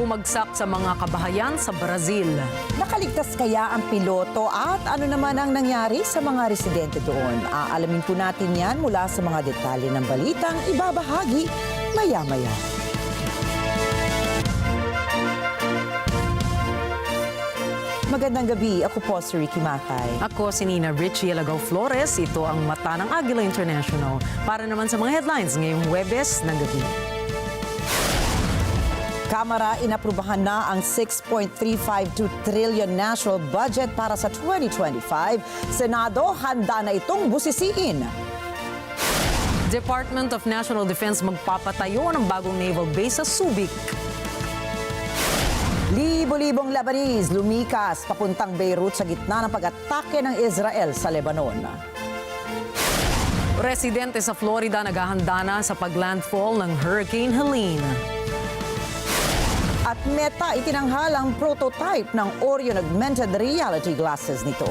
bumagsak sa mga kabahayan sa Brazil. Nakaligtas kaya ang piloto at ano naman ang nangyari sa mga residente doon? Aalamin po natin yan mula sa mga detalye ng balitang ibabahagi maya-maya. Magandang gabi. Ako po si Rikki Mathay. Ako si Rikki Alagao Flores. Ito ang mata ng Agila International. Para naman sa mga headlines ngayong Huwebes ng gabi. Kamara inaprubahan na ang 6.352 trillion national budget para sa 2025. Senado handa na itong busisiin. Department of National Defense magpapatayo ng bagong naval base sa Subic. Libo-libong Lebanese lumikas papuntang Beirut sa gitna ng pag-atake ng Israel sa Lebanon. Residente sa Florida naghahanda na sa paglandfall ng Hurricane Helene. At Meta itinanghal ang prototype ng Orion augmented reality glasses nito.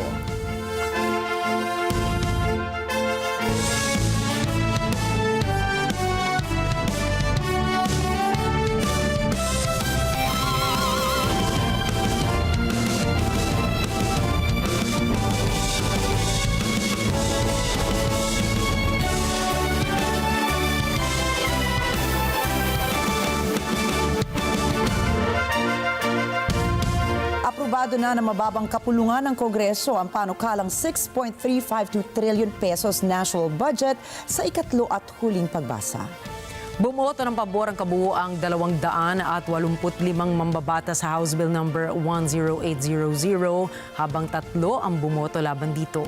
Aprobado na ng mababang kapulungan ng Kongreso ang panukalang 6.352 trillion pesos national budget sa ikatlo at huling pagbasa. Bumoto ng pabor ang kabuuang 285 mambabatas sa House Bill number 10800 habang 3 ang bumoto laban dito.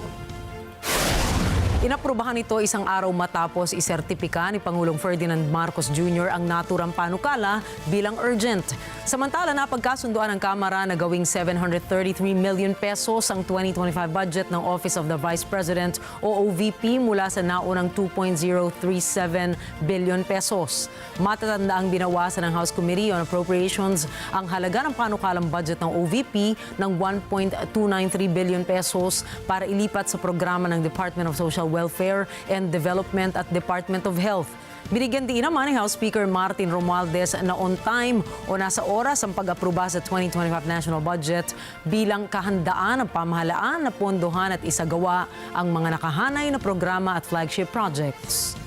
Inaprubahan ito isang araw matapos isertipika ni Pangulong Ferdinand Marcos Jr. ang naturang panukala bilang urgent. Samantala, napagkasunduan ng Kamara na gawing 733 million pesos ang 2025 budget ng Office of the Vice President o OVP mula sa naunang 2.037 billion pesos. Matatanda ang binawasan ng House Committee on Appropriations ang halaga ng panukalang budget ng OVP ng 1.293 billion pesos para ilipat sa programa ng Department of Social Welfare and Development at Department of Health. Binigyan din naman ni House Speaker Martin Romualdez na on time o nasa oras ang pag-aproba sa 2025 national budget bilang kahandaan ng pamahalaan na pondohan at isagawa ang mga nakahanay na programa at flagship projects.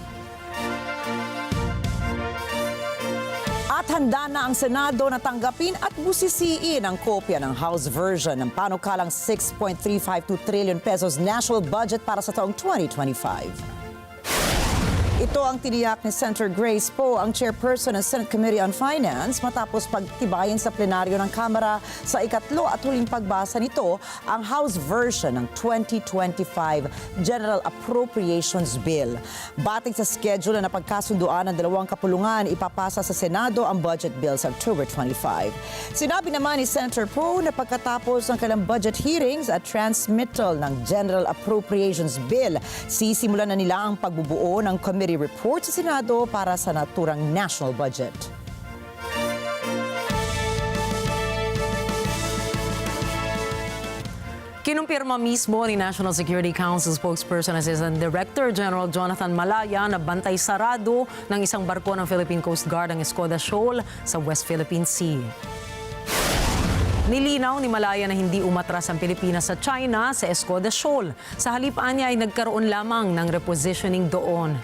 At handa na ang Senado na tanggapin at busisiin ang kopya ng House version ng panukalang 6.352 trillion pesos national budget para sa taong 2025. Ito ang tiniyak ni Senator Grace Poe, ang chairperson ng Senate Committee on Finance, matapos pagtibayin sa plenaryo ng Kamara sa ikatlo at huling pagbasa nito ang House version ng 2025 General Appropriations Bill. Batid sa schedule na napagkasunduan ng dalawang kapulungan, ipapasa sa Senado ang budget bill sa October 25. Sinabi naman ni Senator Poe na pagkatapos ng kanilang budget hearings at transmittal ng General Appropriations Bill, sisimulan na nila ang pagbubuo ng committee report sa Senado para sa naturang national budget. Kinumpirma mismo ni National Security Council spokesperson Assistant Director General Jonathan Malaya na bantay sarado ng isang barko ng Philippine Coast Guard ang Escoda Shoal sa West Philippine Sea. Nilinaw ni Malaya na hindi umatras ang Pilipinas sa China sa Escoda Shoal. Sa halip niya ay nagkaroon lamang ng repositioning doon.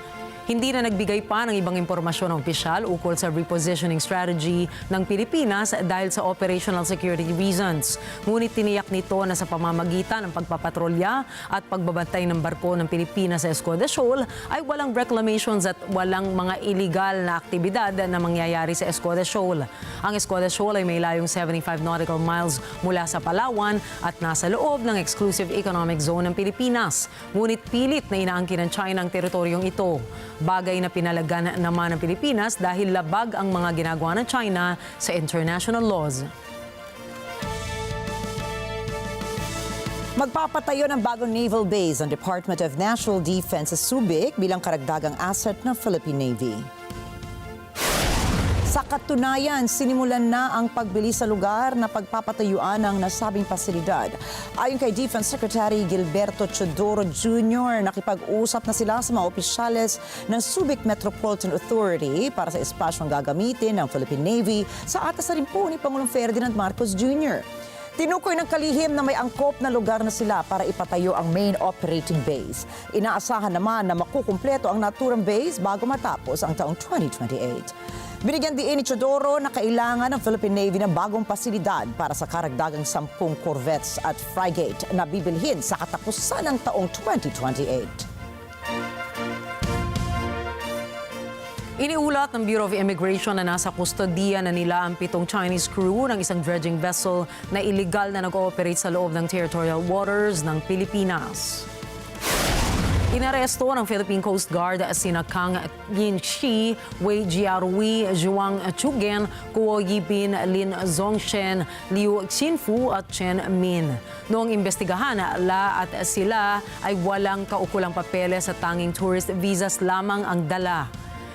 Hindi na nagbigay pa ng ibang impormasyon ng opisyal ukol sa repositioning strategy ng Pilipinas dahil sa operational security reasons. Ngunit tiniyak nito na sa pamamagitan ng pagpapatrolya at pagbabantay ng barko ng Pilipinas sa Escoda Shoal ay walang reclamations at walang mga illegal na aktibidad na mangyayari sa Escoda Shoal. Ang Escoda Shoal ay may layong 75 nautical miles mula sa Palawan at nasa loob ng exclusive economic zone ng Pilipinas. Ngunit pilit na inaangkin ng China ang teritoryong ito. Bagay na pinalagan naman ng Pilipinas dahil labag ang mga ginagawa ng China sa international laws. Magpapatayo ng bagong naval base ang Department of National Defense sa Subic bilang karagdagang asset ng Philippine Navy. Sa katunayan, sinimulan na ang pagbili sa lugar na pagpapatayuan ng nasabing pasilidad. Ayon kay Defense Secretary Gilberto Chodoro Jr., nakipag-usap na sila sa mga opisyales ng Subic Metropolitan Authority para sa espasyong gagamitin ng Philippine Navy sa atas na rin po ni Pangulong Ferdinand Marcos Jr. Tinukoy ng kalihim na may angkop na lugar na sila para ipatayo ang main operating base. Inaasahan naman na makukumpleto ang naturang base bago matapos ang taong 2028. Binigyan din ni Chodoro na kailangan ng Philippine Navy ng bagong pasilidad para sa karagdagang 10 corvettes at frigate na bibilhin sa katapusan ng taong 2028. Iniulat ng Bureau of Immigration na nasa kustodiya na nila ang 7 Chinese crew ng isang dredging vessel na illegal na nag-ooperate sa loob ng territorial waters ng Pilipinas. Inaresto ng Philippine Coast Guard sina Kang Yinxi, Wei Jiarui, Zhuang Chugen, Kuo Yipin, Lin Zongshen, Liu Xinfu at Chen Min. Noong imbestigahan, La at sila ay walang kaukulang papeles at tanging tourist visas lamang ang dala.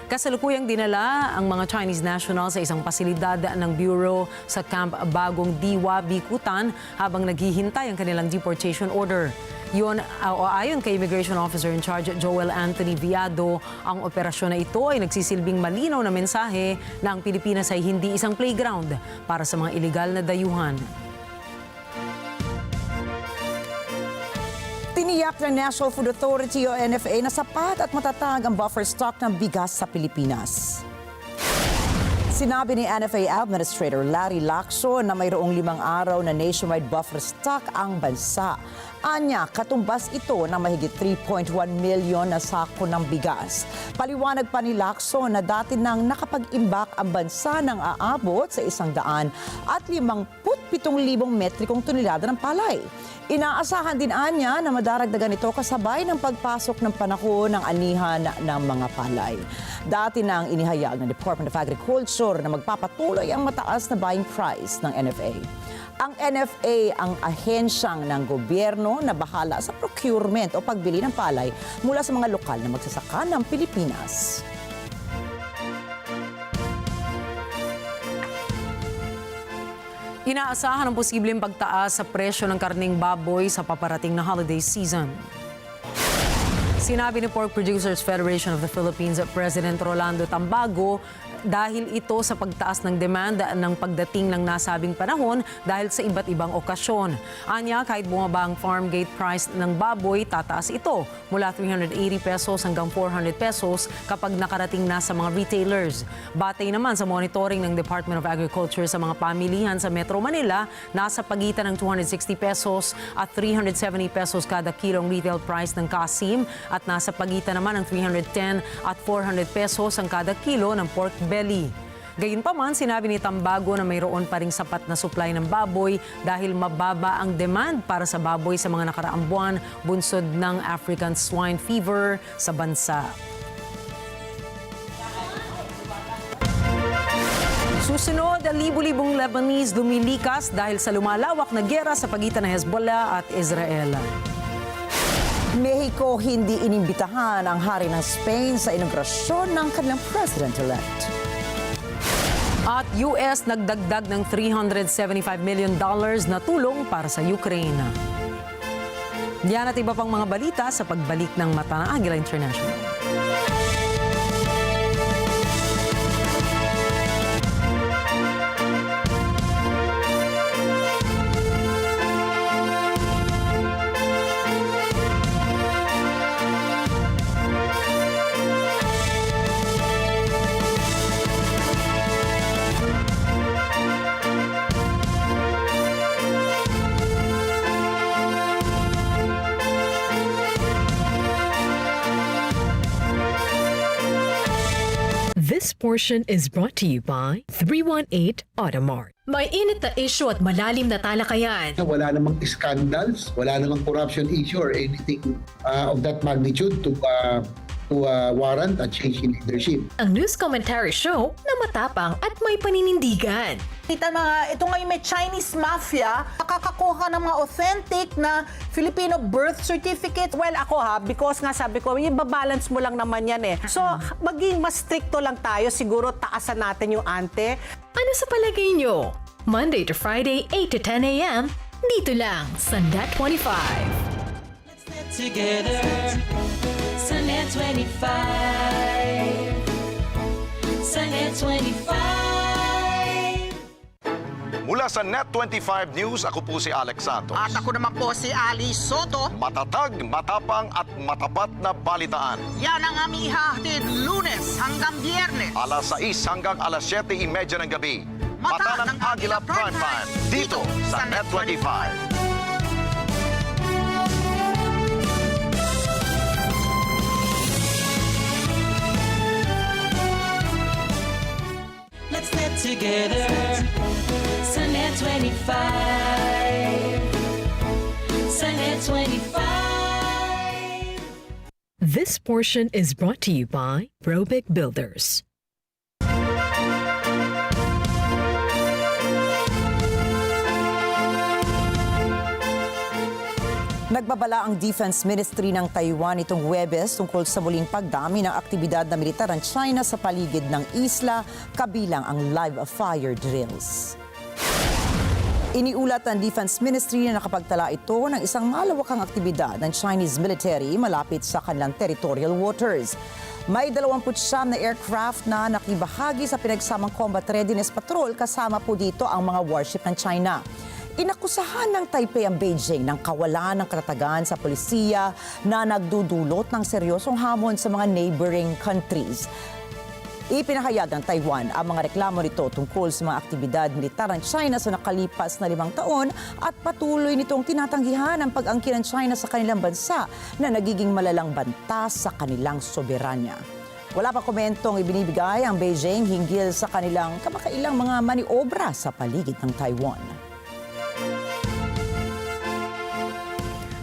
Kasalukuyang dinala ang mga Chinese nationals sa isang pasilidad ng Bureau sa Camp Bagong Diwa, Bikutan habang naghihintay ang kanilang deportation order. Ayon kay Immigration Officer in Charge Joel Anthony Viado, ang operasyon na ito ay nagsisilbing malinaw na mensahe na ang Pilipinas ay hindi isang playground para sa mga iligal na dayuhan. Tiniyak ng National Food Authority o NFA na sapat at matatag ang buffer stock ng bigas sa Pilipinas. Sinabi ni NFA Administrator Larry Lacson na mayroong 5 araw na nationwide buffer stock ang bansa. Anya, katumbas ito ng mahigit 3.1 milyon na sako ng bigas. Paliwanag pa ni Lacson na dati nang nakapag-imbak ang bansa ng aabot sa 157,000 metrikong tonelada ng palay. Inaasahan din anya na madaragdagan ito kasabay ng pagpasok ng panahon ng anihan ng mga palay. Dati nang inihayag ng Department of Agriculture na magpapatuloy ang mataas na buying price ng NFA. Ang NFA ang ahensyang ng gobyerno na bahala sa procurement o pagbili ng palay mula sa mga lokal na magsasaka ng Pilipinas. Inaasahan ang posibleng pagtaas sa presyo ng karning baboy sa paparating na holiday season. Sinabi ni Pork Producers Federation of the Philippines President Rolando Tambago dahil ito sa pagtaas ng demand ng pagdating ng nasabing panahon dahil sa iba't ibang okasyon. Anya, kahit bumaba ang farm gate price ng baboy, tataas ito mula 380 pesos hanggang 400 pesos kapag nakarating na sa mga retailers. Batay naman sa monitoring ng Department of Agriculture sa mga pamilihan sa Metro Manila, nasa pagitan ng 260 pesos at 370 pesos kada kilong retail price ng kasim at nasa pagitan naman ng 310 at 400 pesos ang kada kilo ng pork belly. Gayunpaman, sinabi ni Tambago na mayroon pa ring sapat na supply ng baboy dahil mababa ang demand para sa baboy sa mga nakaraang buwan bunsod ng African swine fever sa bansa. Susunod, libu-libong Lebanese lumilikas dahil sa lumalawak na giyera sa pagitan ng Hezbollah at Israel. Mexico hindi inimbitahan ang hari ng Spain sa inaugurasyon ng kanilang president-elect. At US nagdagdag ng $375 million na tulong para sa Ukraine. Yan at iba pang mga balita sa pagbalik ng Mata ng Agila International. This portion is brought to you by 318 Automart. May init na issue at malalim na talakayan. Wala namang scandals, wala namang corruption issue or anything of that magnitude to to warrant a change in leadership. Ang news commentary show na matapang at may paninindigan. Kita mga, ito ngayon may Chinese mafia, nakakakuha ng mga authentic na Filipino birth certificate. Well, ako because nga sabi ko, ibabalance mo lang naman yan eh. So, maging mas stricto lang tayo, siguro taasan natin yung ante. Ano sa palagay nyo? Monday to Friday, 8 to 10 a.m. Dito lang sa Net 25. Together sa Net 25. Sa Net 25. Mula sa Net25 News, ako po si Alex Santos. At ako naman po si Ali Soto. Matatag, matapang at matapat na balitaan. Yan ang aming ihahatid Lunes hanggang Biyernes. Alas 6 hanggang alas 7:30 ng gabi. Mata ng Agila Prime Time. Dito sa Net25. Let's net together sa Net 25. Sa Net 25. This portion is brought to you by Robic Builders. Nagbabala ang Defense Ministry ng Taiwan itong Huwebes tungkol sa muling pagdami ng aktibidad na militar ng China sa paligid ng isla, kabilang ang live fire drills. Iniulat ng Defense Ministry na nakapagtala ito ng isang malawakang aktibidad ng Chinese military malapit sa kanilang territorial waters. May 29 na aircraft na nakibahagi sa pinagsamang combat readiness patrol, kasama po dito ang mga warship ng China. Inakusahan ng Taipei ang Beijing ng kawalan ng katatagan sa polisiya na nagdudulot ng seryosong hamon sa mga neighboring countries. Ipinahayag ng Taiwan ang mga reklamo nito tungkol sa mga aktibidad militar ng China sa nakalipas na 5 taon at patuloy nitong tinatanggihan ang pag-angkin ng China sa kanilang bansa na nagiging malalang banta sa kanilang soberanya. Wala pa komentong ibinibigay ang Beijing hinggil sa kanilang kamakailang mga maniobra sa paligid ng Taiwan.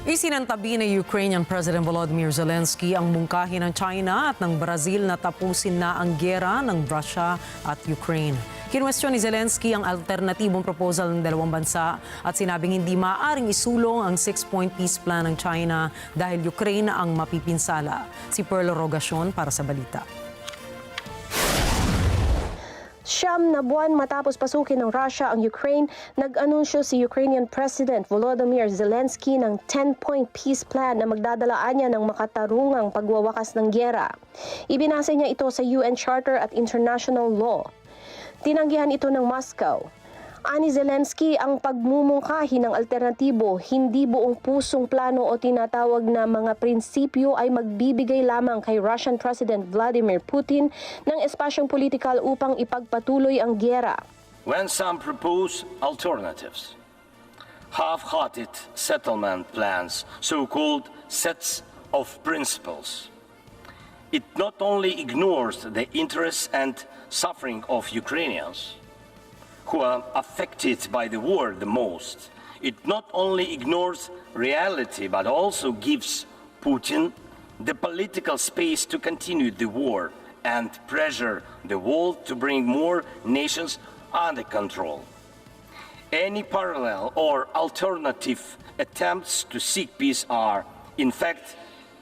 Isinantabi ni Ukrainian President Volodymyr Zelensky ang mungkahi ng China at ng Brazil na tapusin na ang giyera ng Russia at Ukraine. Kinwestiyon ni Zelensky ang alternatibong proposal ng dalawang bansa at sinabing hindi maaaring isulong ang 6-point peace plan ng China dahil Ukraine ang mapipinsala. Si Pearl Rogacion para sa balita. 9 na buwan matapos pasukin ng Russia ang Ukraine, nag-anunsyo si Ukrainian President Volodymyr Zelensky ng 10-point peace plan na magdadalaan niya ng makatarungang pagwawakas ng giyera. Ibinasa niya ito sa UN Charter at international law. Tinanggihan ito ng Moscow. Ani Zelensky, ang pagmumungkahi ng alternatibo, hindi buong pusong plano o tinatawag na mga prinsipyo ay magbibigay lamang kay Russian President Vladimir Putin ng espasyong politikal upang ipagpatuloy ang giyera. When some propose alternatives, half-hearted settlement plans, so-called sets of principles, it not only ignores the interests and suffering of Ukrainians, who are affected by the war the most. It not only ignores reality, but also gives Putin the political space to continue the war and pressure the world to bring more nations under control. Any parallel or alternative attempts to seek peace are, in fact,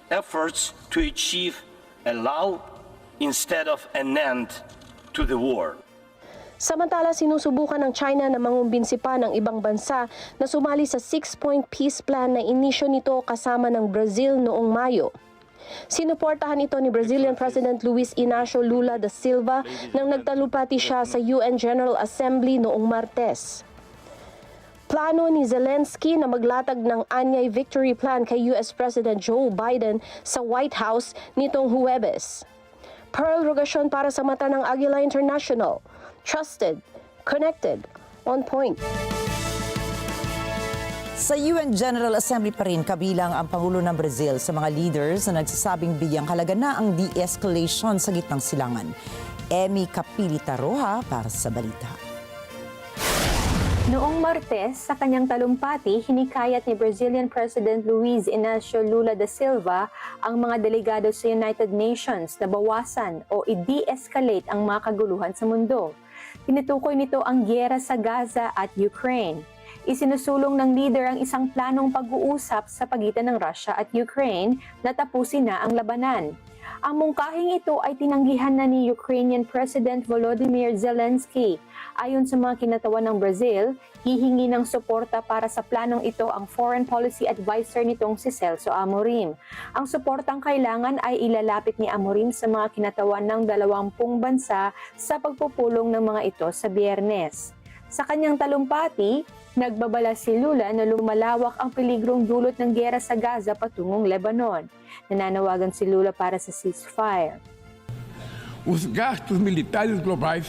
efforts to achieve a lull instead of an end to the war. Samantala, sinusubukan ng China na mangumbinsi pa ng ibang bansa na sumali sa 6-point peace plan na inisyo nito kasama ng Brazil noong Mayo. Sinuportahan ito ni Brazilian President Luiz Inácio Lula da Silva nang nagtalumpati siya sa UN General Assembly noong Martes. Plano ni Zelensky na maglatag ng Anyay Victory Plan kay US President Joe Biden sa White House nitong Huwebes. Pearl Rogacion para sa Mata ng Agila International. Trusted, connected, on point. Sa UN General Assembly pa rin kabilang ang Pangulo ng Brazil sa mga leaders na nagsasabing bigyang halaga na ang de-escalation sa gitnang silangan. Emmy Capilita Roja para sa balita. Noong Martes, sa kanyang talumpati, hinikayat ni Brazilian President Luiz Inácio Lula da Silva ang mga delegado sa United Nations na bawasan o i-de-escalate ang mga kaguluhan sa mundo. Tinutukoy nito ang giyera sa Gaza at Ukraine. Isinusulong ng leader ang isang planong pag-uusap sa pagitan ng Russia at Ukraine na tapusin na ang labanan. Ang mungkahing ito ay tinanggihan na ni Ukrainian President Volodymyr Zelensky. Ayon sa mga kinatawan ng Brazil, hihingi ng suporta para sa planong ito ang Foreign Policy Advisor nitong si Celso Amorim. Ang suportang kailangan ay ilalapit ni Amorim sa mga kinatawan ng 20 bansa sa pagpupulong ng mga ito sa Biyernes. Sa kanyang talumpati, nagbabala si Lula na lumalawak ang peligrong dulot ng giyera sa Gaza patungong Lebanon. Nananawagan si Lula para sa ceasefire. Os gastos militares globais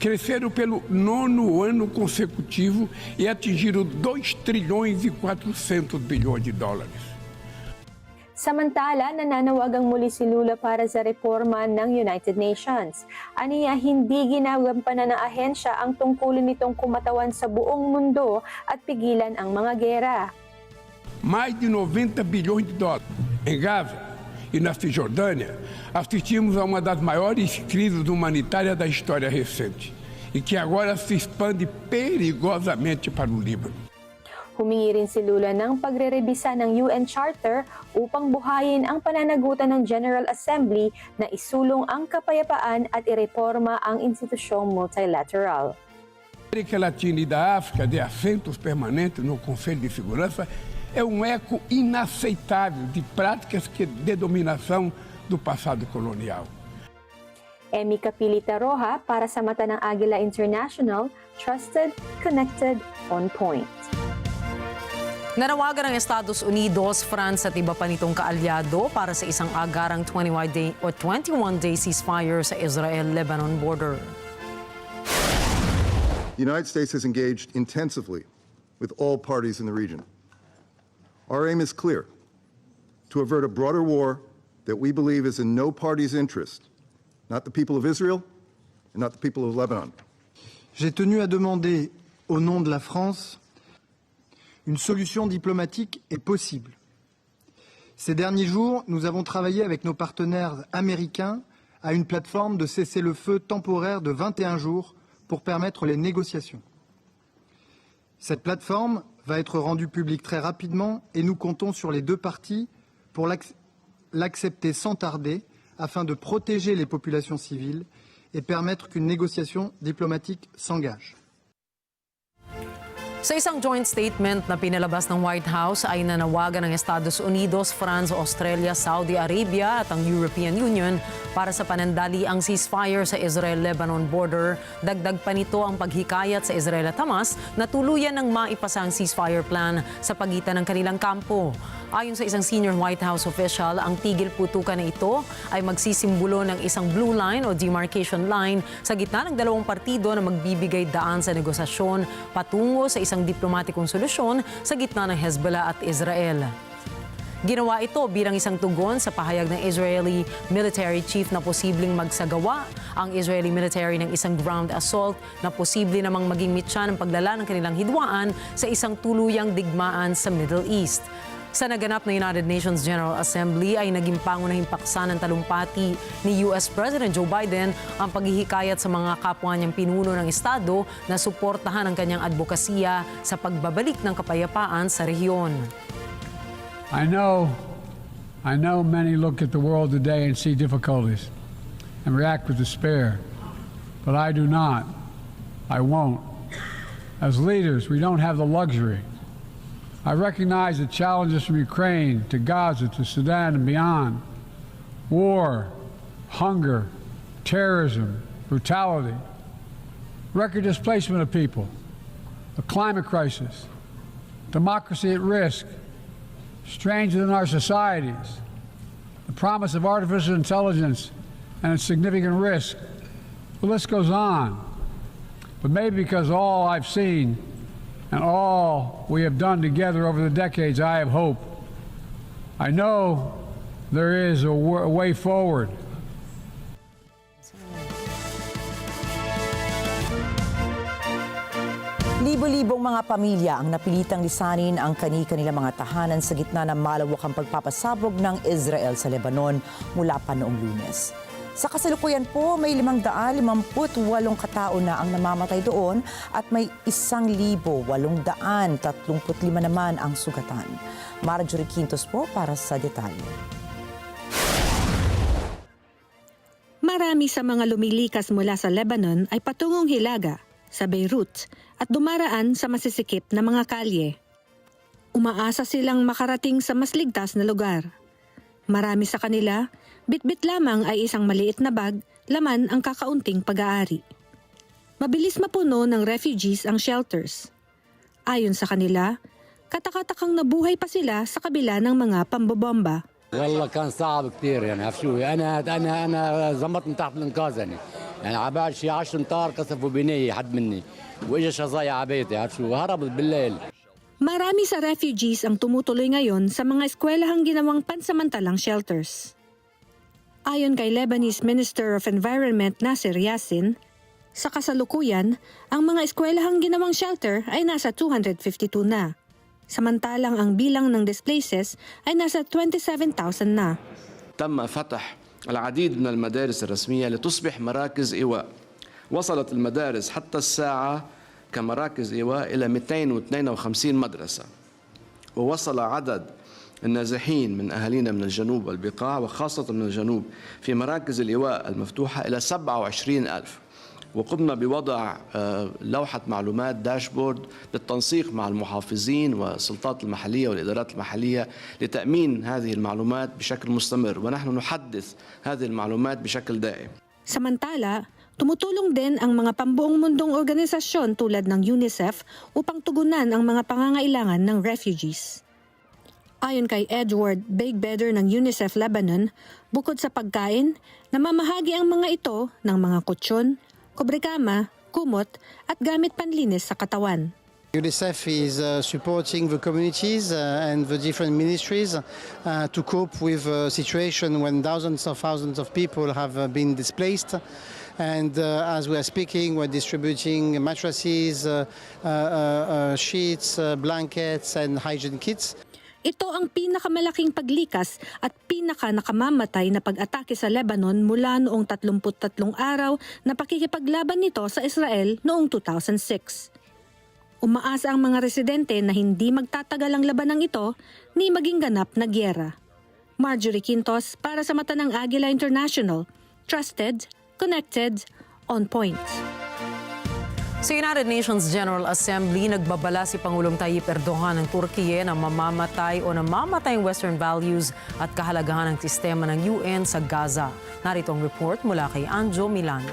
cresceram pelo 9º ano consecutivo e atingiram 2 trilhões e 400 bilhões de dólares. Samantala, nananawagang muli si Lula para sa reforma ng United Nations. Aniya, hindi ginagampanan ng ahensya ang tungkulin nitong kumatawan sa buong mundo at pigilan ang mga gera. Mais de 90 bilhões de dólares. Em Gaza e na Cisjordânia, assistimos a uma das maiores crises humanitárias da história recente e que agora se expande perigosamente para o Líbano. Humingi rin si Lula ng pagre-rebisa ng UN Charter upang buhayin ang pananagutan ng General Assembly na isulong ang kapayapaan at ireforma ang institusyong multilateral. A América Latina e da África de assentos permanentes no Conselho de Segurança é eco inaceitável de práticas de dominação do passado colonial. Emi Capilita Roja para sa mata ng Agila International, trusted, connected, on point. Nanawagan ng Estados Unidos, France at iba pa nitong kaalyado para sa isang agarang 21-day ceasefire sa Israel-Lebanon border. The United States has engaged intensively with all parties in the region. Our aim is clear: to avert a broader war that we believe is in no party's interest, not the people of Israel and not the people of Lebanon. J'ai tenu à demander, au nom de la France, une solution diplomatique est possible. Ces derniers jours, nous avons travaillé avec nos partenaires américains à une plateforme de cessez-le-feu temporaire de 21 jours pour permettre les négociations. Cette plateforme va être rendue publique très rapidement et nous comptons sur les deux parties pour l'accepter sans tarder afin de protéger les populations civiles et permettre qu'une négociation diplomatique s'engage. Sa isang joint statement na pinalabas ng White House ay nanawagan ng Estados Unidos, France, Australia, Saudi Arabia at ang European Union para sa panandaliang ceasefire sa Israel-Lebanon border. Dagdag pa nito ang paghikayat sa Israel at Hamas na tuluyan ng maipasang ceasefire plan sa pagitan ng kanilang kampo. Ayon sa isang senior White House official, ang tigil putukan na ito ay magsisimbolo ng isang blue line o demarcation line sa gitna ng dalawang partido na magbibigay daan sa negosasyon patungo sa isang diplomatikong solusyon sa gitna ng Hezbollah at Israel. Ginawa ito bilang isang tugon sa pahayag ng Israeli military chief na posibleng magsagawa ang Israeli military ng isang ground assault na posible namang maging mitya ng paglala ng kanilang hidwaan sa isang tuluyang digmaan sa Middle East. Sa naganap na United Nations General Assembly ay naging pangunahing paksa ng talumpati ni US President Joe Biden ang paghihikayat sa mga kapwa niyang pinuno ng Estado na suportahan ang kanyang advokasya sa pagbabalik ng kapayapaan sa rehiyon. I know many look at the world today and see difficulties and react with despair, but I do not. I won't. As leaders, we don't have the luxury. I recognize the challenges from Ukraine to Gaza to Sudan and beyond. War, hunger, terrorism, brutality, record displacement of people, a climate crisis, democracy at risk, strains within our societies, the promise of artificial intelligence and its significant risk. The list goes on. But maybe because all I've seen and all we have done together over the decades, I have hope. I know there is a way forward. Libo-libong mga pamilya ang napilitang lisanin ang kani-kanilang mga tahanan sa gitna ng malawakang pagpapasabog ng Israel sa Lebanon mula pa noong Lunes. Sa kasalukuyan po, may 558 katao na ang namamatay doon at may 1,835 naman ang sugatan. Marjorie Quintos po para sa detalye. Marami sa mga lumilikas mula sa Lebanon ay patungong Hilaga, sa Beirut at dumaraan sa masisikip na mga kalye. Umaasa silang makarating sa mas ligtas na lugar. Marami sa kanila, bitbit lamang ay isang maliit na bag, laman ang kakaunting pag-aari. Mabilis mapuno ng refugees ang shelters. Ayon sa kanila, katakatakang nabuhay pa sila sa kabila ng mga pambobomba. والله كان صعب كثير يعني عرف شو انا زمطت من تحت الانقاذ يعني عبال شي 10 امتار قصفوا بنيه حد مني واجى شظايا على بيتي عرف شو هربت بالليل. Marami sa refugees ang tumutuloy ngayon sa mga eskwelahang ginawang pansamantalang shelters. Ayon kay Lebanese Minister of Environment Nasser Yassin, sa kasalukuyan, ang mga eskwelahang ginawang shelter ay nasa 252 na. Samantalang ang bilang ng displaces ay nasa 27,000 na. تم فتح العديد من المدارس الرسمية لتصبح مراكز إيواء. وصلت المدارس حتى الساعة كمراكز إيواء إلى 252 مدرسة. ووصل عدد النازحين من أهالينا من الجنوب والبقاع وخاصة من الجنوب في مراكز الإيواء المفتوحة إلى 27,000. وقمنا بوضع لوحة معلومات داشبورد بالتنسيق مع المحافظين والسلطات المحلية والإدارات المحلية لتأمين هذه المعلومات بشكل مستمر ونحن نحدث هذه المعلومات بشكل دائم. Samantala, tumutulong din ang mga pambuong mundong organisasyon tulad ng UNICEF upang tugunan ang mga pangangailangan ng refugees. Ayon kay Edward Beigbeder ng UNICEF Lebanon, bukod sa pagkain, namamahagi ang mga ito ng mga kutsyon, kubrekama, kumot at gamit panlinis sa katawan. UNICEF is supporting the communities and the different ministries to cope with a situation when thousands of people have been displaced. And as we are speaking, we're distributing mattresses, sheets, blankets and hygiene kits. Ito ang pinakamalaking paglikas at pinaka-nakamamatay na pag-atake sa Lebanon mula noong 33 araw na pakikipaglaban nito sa Israel noong 2006. Umaasa ang mga residente na hindi magtatagal ang labanang ito ni maging ganap na gyera. Marjorie Quintos para sa mata ng Agila International. Trusted, connected, on point. Sa United Nations General Assembly, nagbabala si Pangulong Tayyip Erdogan ng Turkiye na mamamatay o namamatay ang Western values at kahalagahan ng sistema ng UN sa Gaza. Narito ang report mula kay Anjo Milano.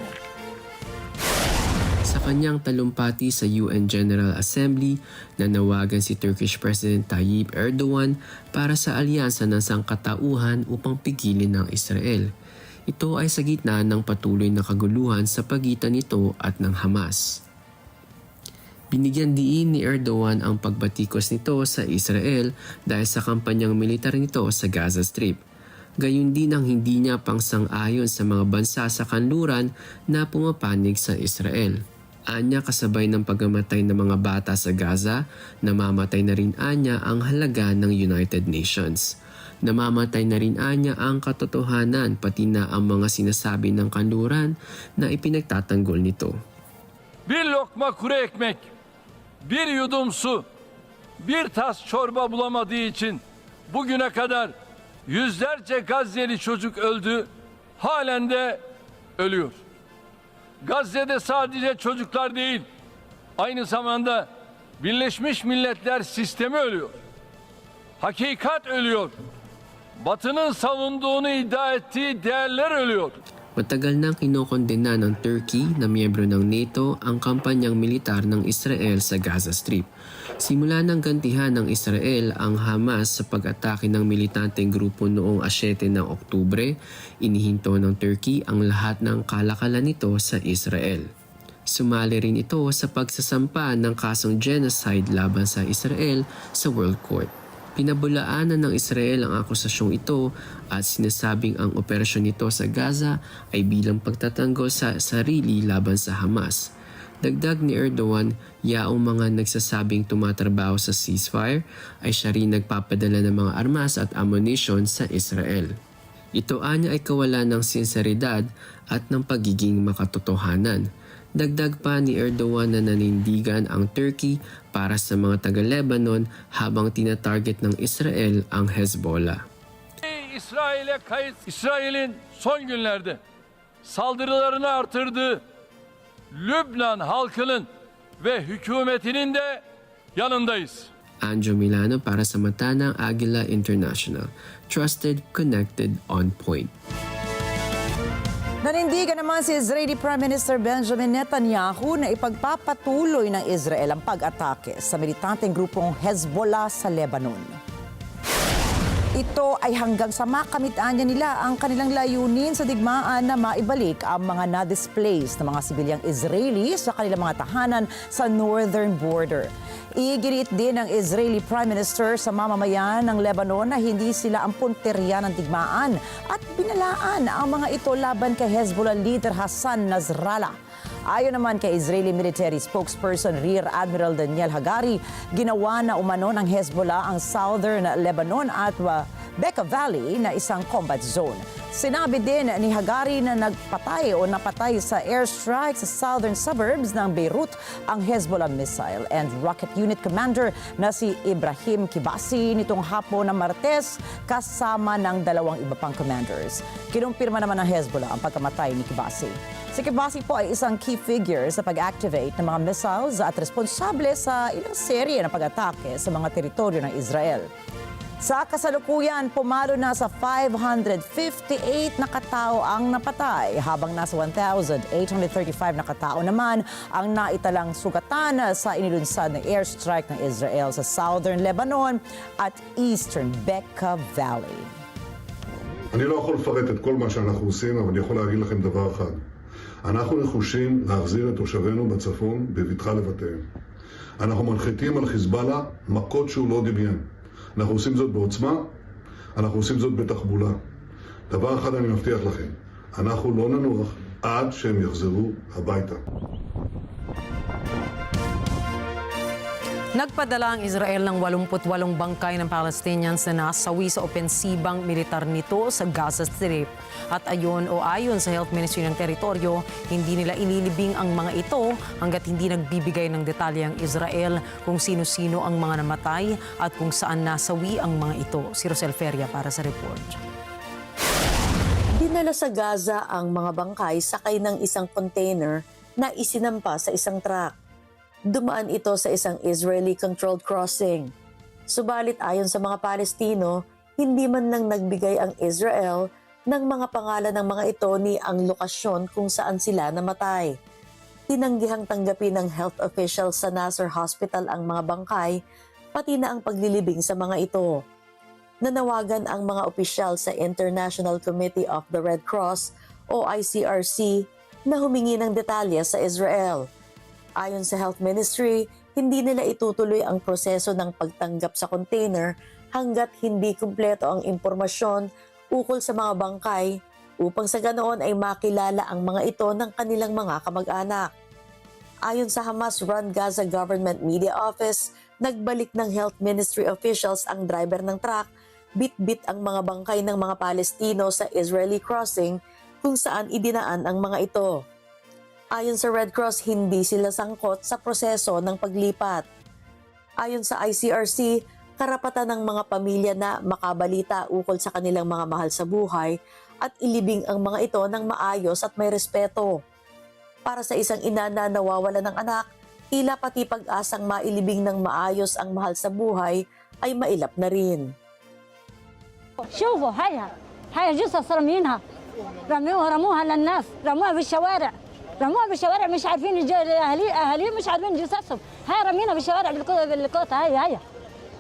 Sa kanyang talumpati sa UN General Assembly, nanawagan si Turkish President Tayyip Erdogan para sa alyansa ng sangkatauhan upang pigilin ng Israel. Ito ay sa gitna ng patuloy na kaguluhan sa pagitan nito at ng Hamas. Binigyan diin ni Erdogan ang pagbatikos nito sa Israel dahil sa kampanyang militar nito sa Gaza Strip. Gayun din ang hindi niya pangsang-ayon sa mga bansa sa kanluran na pumapanig sa Israel. Anya kasabay ng pagkamatay ng mga bata sa Gaza, namamatay na rin anya ang halaga ng United Nations. Namamatay na rin anya ang katotohanan pati na ang mga sinasabi ng kanluran na ipinagtatanggol nito. Bir lokma kuru ekmek, bir yudum su, bir tas çorba bulamadığı için bugüne kadar yüzlerce Gazze'li çocuk öldü, halen de ölüyor. Gazze'de sadece çocuklar değil, aynı zamanda Birleşmiş Milletler sistemi ölüyor. Hakikat ölüyor. Batı'nın savunduğunu iddia ettiği değerler ölüyor. Matagal nang kinokondena ng Turkey na miyembro ng NATO ang kampanyang militar ng Israel sa Gaza Strip. Simula ng gantihan ng Israel ang Hamas sa pag-atake ng militanteng grupo noong 7 ng Oktubre, inihinto ng Turkey ang lahat ng kalakalan nito sa Israel. Sumali rin ito sa pagsasampa ng kasong genocide laban sa Israel sa World Court. Pinabulaanan ng Israel ang akusasyong ito at sinasabing ang operasyon nito sa Gaza ay bilang pagtatanggol sa sarili laban sa Hamas. Dagdag ni Erdogan, yaong mga nagsasabing tumatrabaho sa ceasefire ay siya rin nagpapadala ng mga armas at ammunition sa Israel. Ito anya ay kawalan ng sinseridad at ng pagiging makatotohanan. Dagdag pa ni Erdogan na nanindigan ang Turkey para sa mga taga-Lebanon habang tinatarget ng Israel ang Hezbollah. İsrail'in son günlerde saldırılarını artırdığı Lübnan halkının ve hükümetinin de yanındayız. Anjo Milano para sa mata ng Agila International. Trusted, connected, on point. Nanindigan naman si Israeli Prime Minister Benjamin Netanyahu na ipagpapatuloy ng Israel ang pag-atake sa militanteng grupong Hezbollah sa Lebanon. Ito ay hanggang sa makamitaan nila ang kanilang layunin sa digmaan na maibalik ang mga na-displaced na mga sibilyang Israeli sa kanilang mga tahanan sa northern border. Iginiit din ng Israeli Prime Minister sa mamamayan ng Lebanon na hindi sila ang punteriya ng digmaan at binalaan ang mga ito laban kay Hezbollah leader Hassan Nasrallah. Ayon naman kay Israeli military spokesperson Rear Admiral Daniel Hagari, ginawa na umano ng Hezbollah ang southern Lebanon at Bekaa Valley na isang combat zone. Sinabi din ni Hagari na napatay sa airstrike sa southern suburbs ng Beirut ang Hezbollah missile and rocket unit commander na si Ibrahim Kibasi nitong hapon ng Martes kasama ng dalawang iba pang commanders. Kinumpirma naman ng Hezbollah ang pagkamatay ni Kibasi. Si Kibasi po ay isang key figure sa pag-activate ng mga missiles at responsable sa ilang serye ng pag-atake sa mga teritoryo ng Israel. Sa kasalukuyan, pumalo na sa 558 na katao ang napatay, habang nasa 1,835 na katao naman ang naitalang sugatan sa inilunsad ng airstrike ng Israel sa southern Lebanon at eastern Bekaa Valley. אני לא יכול לפרט את כל מה שאנחנו עושים, אבל אני יכול להגיד לכם דבר אחד. אנחנו נחושים להחזיר את תושבינו בצפון בבטחה לבתיהם. אנחנו מנחיתים על חיזבאללה מכות שהוא לא דמיין. אנחנו עושים זאת בעוצמה, אנחנו עושים זאת בתחבולה. דבר אחד אני מבטיח לכם, אנחנו לא ננוח עד שהם יחזרו הביתה. Nagpadala ang Israel ng 88 bangkay ng Palestinians na nasawi sa opensibang militar nito sa Gaza Strip. At ayon sa Health Ministry ng teritoryo, hindi nila inilibing ang mga ito hanggat hindi nagbibigay ng detalye ang Israel kung sino-sino ang mga namatay at kung saan nasawi ang mga ito. Si Rosel Feria para sa report. Dinala sa Gaza ang mga bangkay sakay ng isang container na isinampa sa isang truck. Dumaan ito sa isang Israeli-controlled crossing. Subalit ayon sa mga Palestino, hindi man lang nagbigay ang Israel ng mga pangalan ng mga ito ni ang lokasyon kung saan sila namatay. Tinanggihang tanggapin ng health officials sa Nasser Hospital ang mga bangkay, pati na ang paglilibing sa mga ito. Nanawagan ang mga opisyal sa International Committee of the Red Cross o ICRC na humingi ng detalye sa Israel. Ayon sa Health Ministry, hindi nila itutuloy ang proseso ng pagtanggap sa container hanggat hindi kumpleto ang impormasyon ukol sa mga bangkay upang sa ganoon ay makilala ang mga ito ng kanilang mga kamag-anak. Ayon sa Hamas-run Gaza Government Media Office, nagbalik ng Health Ministry officials ang driver ng truck, bit-bit ang mga bangkay ng mga Palestino sa Israeli crossing kung saan idinaan ang mga ito. Ayon sa Red Cross, hindi sila sangkot sa proseso ng paglipat. Ayon sa ICRC, karapatan ng mga pamilya na makabalita ukol sa kanilang mga mahal sa buhay at ilibing ang mga ito ng maayos at may respeto. Para sa isang ina na nawawala ng anak, tila pati pag-asang mailibing ng maayos ang mahal sa buhay ay mailap na rin. شوفوا هيا جثث رمينها رموها للناس رموها بالشوارع رموها بالشوارع مش عارفين اهالي مش عارفين جثثهم هاي رمينا بالشوارع بالكوتا هيا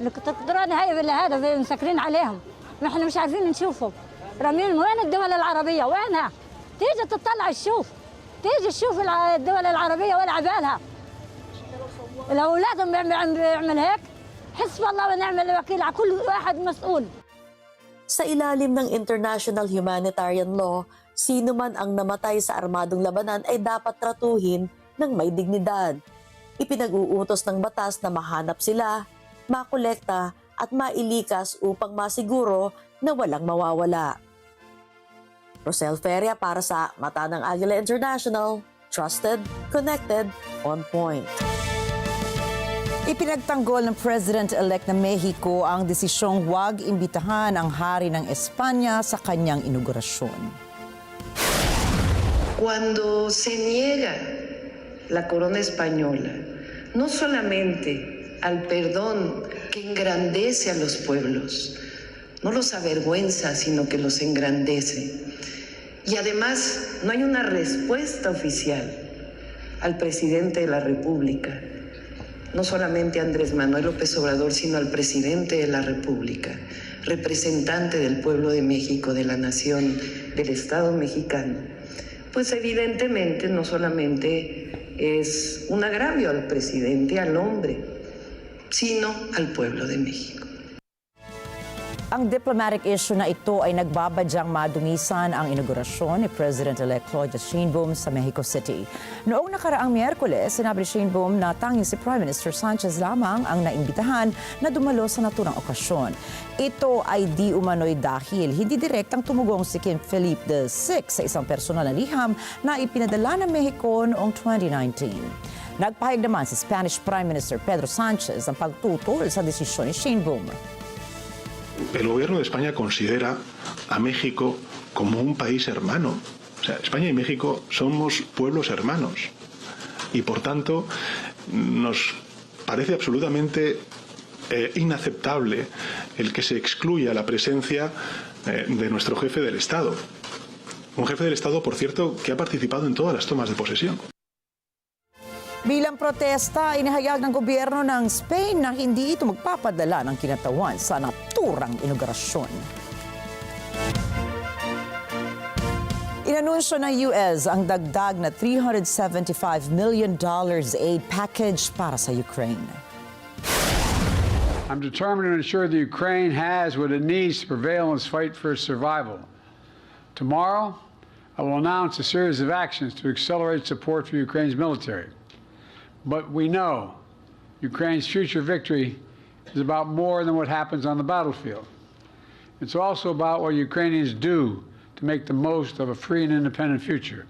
القطران هاي هذا مسكرين عليهم ما احنا مش عارفين نشوفهم رمين وين الدول العربيه وينها تيجي تطلع تشوف تيجي تشوف الدول العربيه ولا عبالها الاولاد بيعمل هيك حسب الله ونعم الوكيل على كل واحد مسؤول. Sa ilalim ng international humanitarian law, sino man ang namatay sa armadong labanan ay dapat tratuhin ng may dignidad. Ipinag-uutos ng batas na mahanap sila, makolekta at mailikas upang masiguro na walang mawawala. Rosel Feria para sa Mata ng Agila International, trusted, connected, on point. Ipinagtanggol ng President-elect na Mexico ang desisyong huwag imbitahan ang hari ng Espanya sa kanyang inaugurasyon. Cuando se niega la corona española, no solamente al perdón que engrandece a los pueblos, no los avergüenza, sino que los engrandece. Y además no hay una respuesta oficial al presidente de la República, no solamente a Andrés Manuel López Obrador, sino al presidente de la República, representante del pueblo de México, de la nación, del Estado mexicano. Pues evidentemente no solamente es un agravio al presidente, al hombre, sino al pueblo de México. Ang diplomatic issue na ito ay nagbabadyang madungisan ang inaugurasyon ni President-elect Claudia Sheinbaum sa Mexico City. Noong nakaraang Miyerkules, sinabi ni Sheinbaum na tanging si Prime Minister Sanchez lamang ang naimbitahan na dumalo sa naturang okasyon. Ito ay di umano'y dahil hindi direktang tumugong si King Felipe VI sa isang personal na liham na ipinadala ng Mexico noong 2019. Nagpahayag naman si Spanish Prime Minister Pedro Sánchez ang pagtutol sa desisyon ni Sheinbaum. El gobierno de España considera a México como un país hermano. O sea, España y México somos pueblos hermanos. Y por tanto, nos parece absolutamente inaceptable el que se excluya la presencia de nuestro jefe del Estado. Un jefe del Estado, por cierto, que ha participado en todas las tomas de posesión. Bilang protesta, inihayag ng gobyerno ng Spain na hindi ito magpapadala ng kinatawan sa naturang inaugurasyon. Inanunsyo ng US ang dagdag na $375 million aid package para sa Ukraine. I'm determined to ensure the Ukraine has what it needs to prevail in its fight for its survival. Tomorrow, I will announce a series of actions to accelerate support for Ukraine's military. But we know Ukraine's future victory is about more than what happens on the battlefield. It's also about what Ukrainians do to make the most of a free and independent future.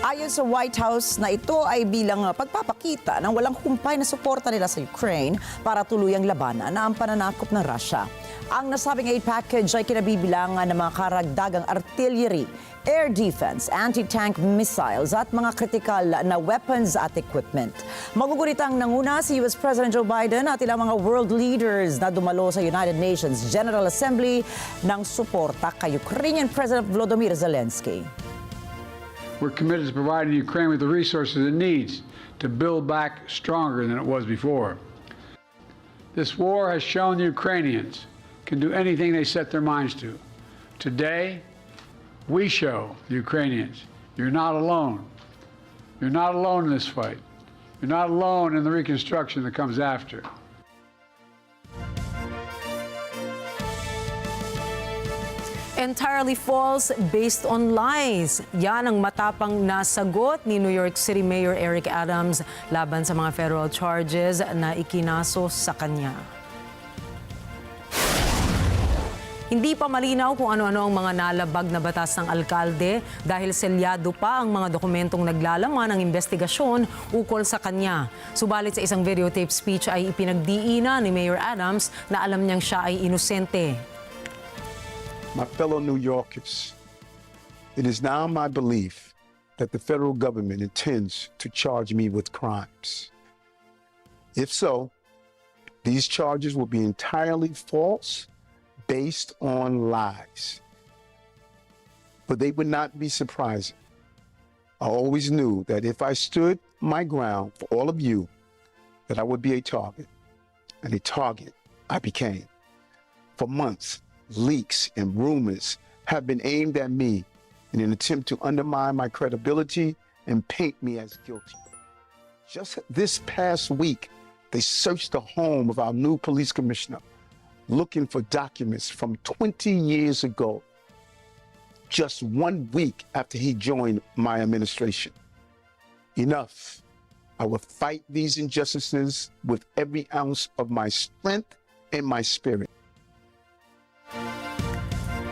Ayon sa White House na ito ay bilang pagpapakita ng walang humpay na suporta nila sa Ukraine para tuluyang labanan ang pananakop ng Russia. Ang nasabing aid package ay kinabibilangan ng mga karagdagang artillery, air defense, anti-tank missiles at mga kritikal na weapons at equipment. Magugunitang nanguna si US President Joe Biden at ilang mga world leaders na dumalo sa United Nations General Assembly ng suporta kay Ukrainian President Volodymyr Zelensky. We're committed to providing Ukraine with the resources it needs to build back stronger than it was before. This war has shown the Ukrainians can do anything they set their minds to. Today, we show the Ukrainians, you're not alone. You're not alone in this fight. You're not alone in the reconstruction that comes after. Entirely false based on lies. Yan ang matapang na sagot ni New York City Mayor Eric Adams laban sa mga federal charges na ikinaso sa kanya. Hindi pa malinaw kung ano-ano ang mga nalabag na batas ng alkalde dahil selyado pa ang mga dokumentong naglalaman ng investigasyon ukol sa kanya. Subalit sa isang videotape speech ay ipinagdiinan ni Mayor Adams na alam niyang siya ay inosente. My fellow New Yorkers, it is now my belief that the federal government intends to charge me with crimes. If so, these charges will be entirely false, based on lies. But they would not be surprising. I always knew that if I stood my ground for all of you, that I would be a target. And a target I became. For months, leaks and rumors have been aimed at me in an attempt to undermine my credibility and paint me as guilty. Just this past week, they searched the home of our new police commissioner, looking for documents from 20 years ago, just 1 week after he joined my administration. Enough. I will fight these injustices with every ounce of my strength and my spirit.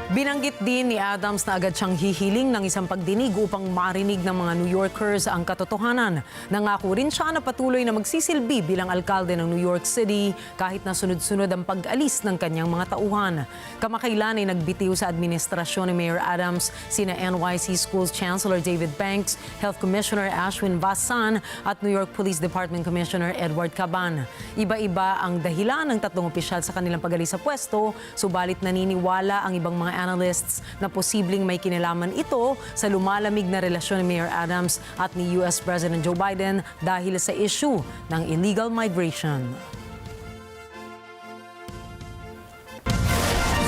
Binanggit din ni Adams na agad siyang hihiling ng isang pagdinig upang marinig ng mga New Yorkers ang katotohanan. Nangako rin siya na patuloy na magsisilbi bilang alkalde ng New York City kahit na sunod-sunod ang pag-alis ng kanyang mga tauhan. Kamakailan ay nagbitiw sa administrasyon ni Mayor Adams sina NYC Schools Chancellor David Banks, Health Commissioner Ashwin Vasan at New York Police Department Commissioner Edward Caban. Iba-iba ang dahilan ng tatlong opisyal sa kanilang pag-alis sa pwesto, subalit naniniwala ang ibang mga analysts na posibleng may kinalaman ito sa lumalamig na relasyon ni Mayor Adams at ni US President Joe Biden dahil sa issue ng illegal migration.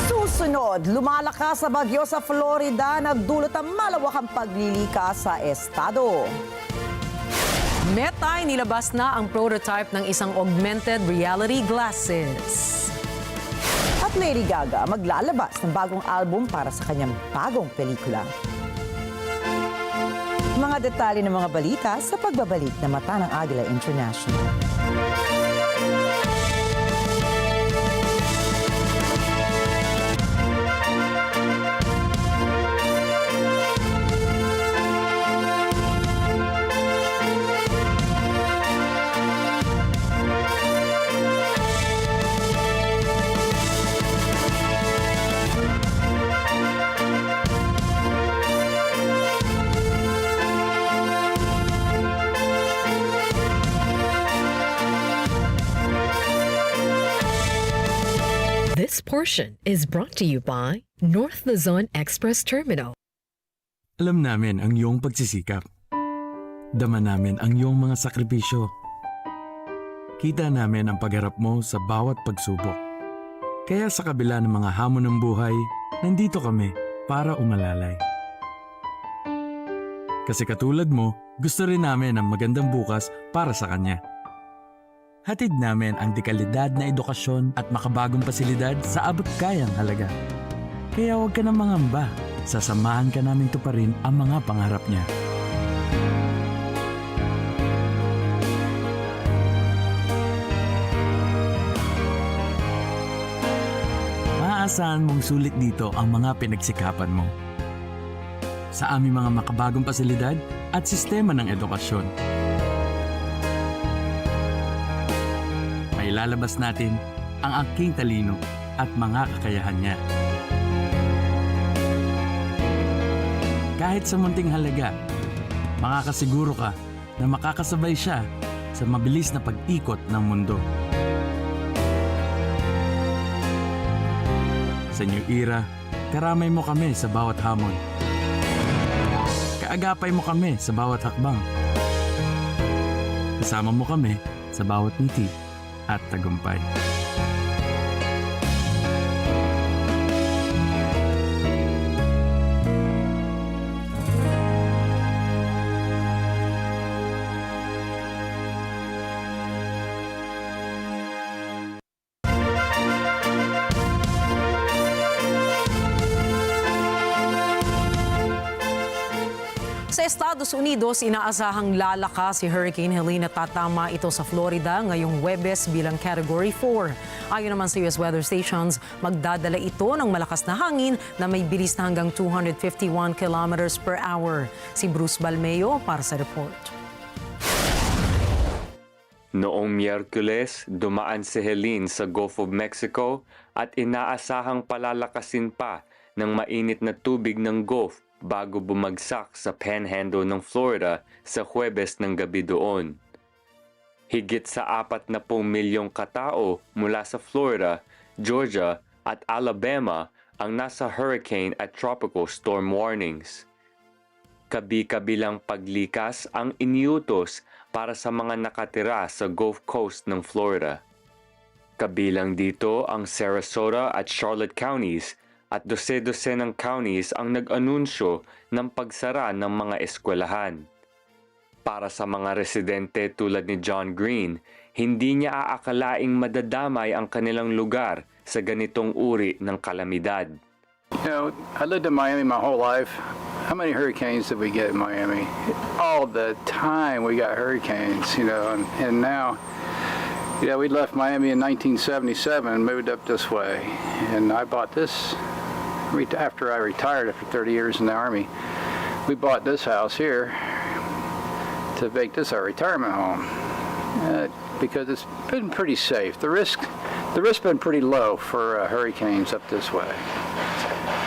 Susunod, lumalakas sa bagyo sa Florida, nagdulot ang malawakang paglilikas sa estado. Mathay nilabas na ang prototype ng isang augmented reality glasses. At Lady Gaga maglalabas ng bagong album para sa kanyang bagong pelikula. Mga detalye ng mga balita sa pagbabalik na Mata ng Agila International. This portion is brought to you by North Luzon Express Terminal. Alam namin ang iyong pagsisikap. Dama namin ang iyong mga sakripisyo. Kita namin ang pagharap mo sa bawat pagsubok. Kaya sa kabila ng mga hamon ng buhay, nandito kami para umalalay. Kasi katulad mo, gusto rin namin ang magandang bukas para sa kanya. Hatid namin ang dekalidad na edukasyon at makabagong pasilidad sa abot kayang halaga. Kaya huwag ka nang mangamba, sasamahan ka namin tuparin ang mga pangarap niya. Maaasahan mong sulit dito ang mga pinagsikapan mo. Sa aming mga makabagong pasilidad at sistema ng edukasyon. Ilalabas natin ang aking talino at mga kakayahan niya. Kahit sa munting halaga, makakasiguro ka na makakasabay siya sa mabilis na pag-ikot ng mundo. Sa New Era, karamay mo kami sa bawat hamon. Kaagapay mo kami sa bawat hakbang. Kasama mo kami sa bawat ngiti at tagumpay. Sa Estados Unidos, inaasahang lalakas si Hurricane Helene at tatama ito sa Florida ngayong Huwebes bilang Category 4. Ayon naman sa US weather stations, magdadala ito ng malakas na hangin na may bilis na hanggang 251 kilometers per hour. Si Bruce Balmeo para sa report. Noong Miyerkules, dumaan si Helene sa Gulf of Mexico at inaasahang palalakasin pa ng mainit na tubig ng Gulf bago bumagsak sa panhandle ng Florida sa Huwebes ng gabi doon. Higit sa 40 milyong katao mula sa Florida, Georgia at Alabama ang nasa hurricane at tropical storm warnings. Kabi-kabilang paglikas ang iniutos para sa mga nakatira sa Gulf Coast ng Florida. Kabilang dito ang Sarasota at Charlotte counties at 12 ng counties ang nag-anunsyo ng pagsara ng mga eskwelahan. Para sa mga residente tulad ni John Green, hindi niya aakalaing madadamay ang kanilang lugar sa ganitong uri ng kalamidad. You know, I lived in Miami my whole life. how many hurricanes did we get in Miami? All the time we got hurricanes, you know, and now, yeah, we left Miami in 1977 and moved up this way. And I bought this after I retired after 30 years in the Army. We bought this house here to make this our retirement home because it's been pretty safe. The risk's been pretty low for hurricanes up this way.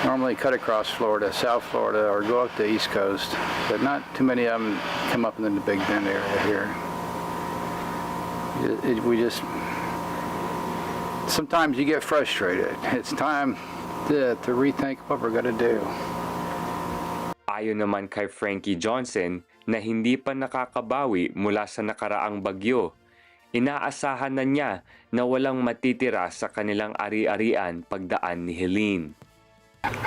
Normally cut across Florida, South Florida, or go up the East Coast, but not too many of them come up in the Big Bend area here. Sometimes you get frustrated. It's time to rethink what we're going to do. Ayon naman kay Frankie Johnson na hindi pa nakakabawi mula sa nakaraang bagyo, inaasahan na niya na walang matitira sa kanilang ari-arian pagdaan ni Helene.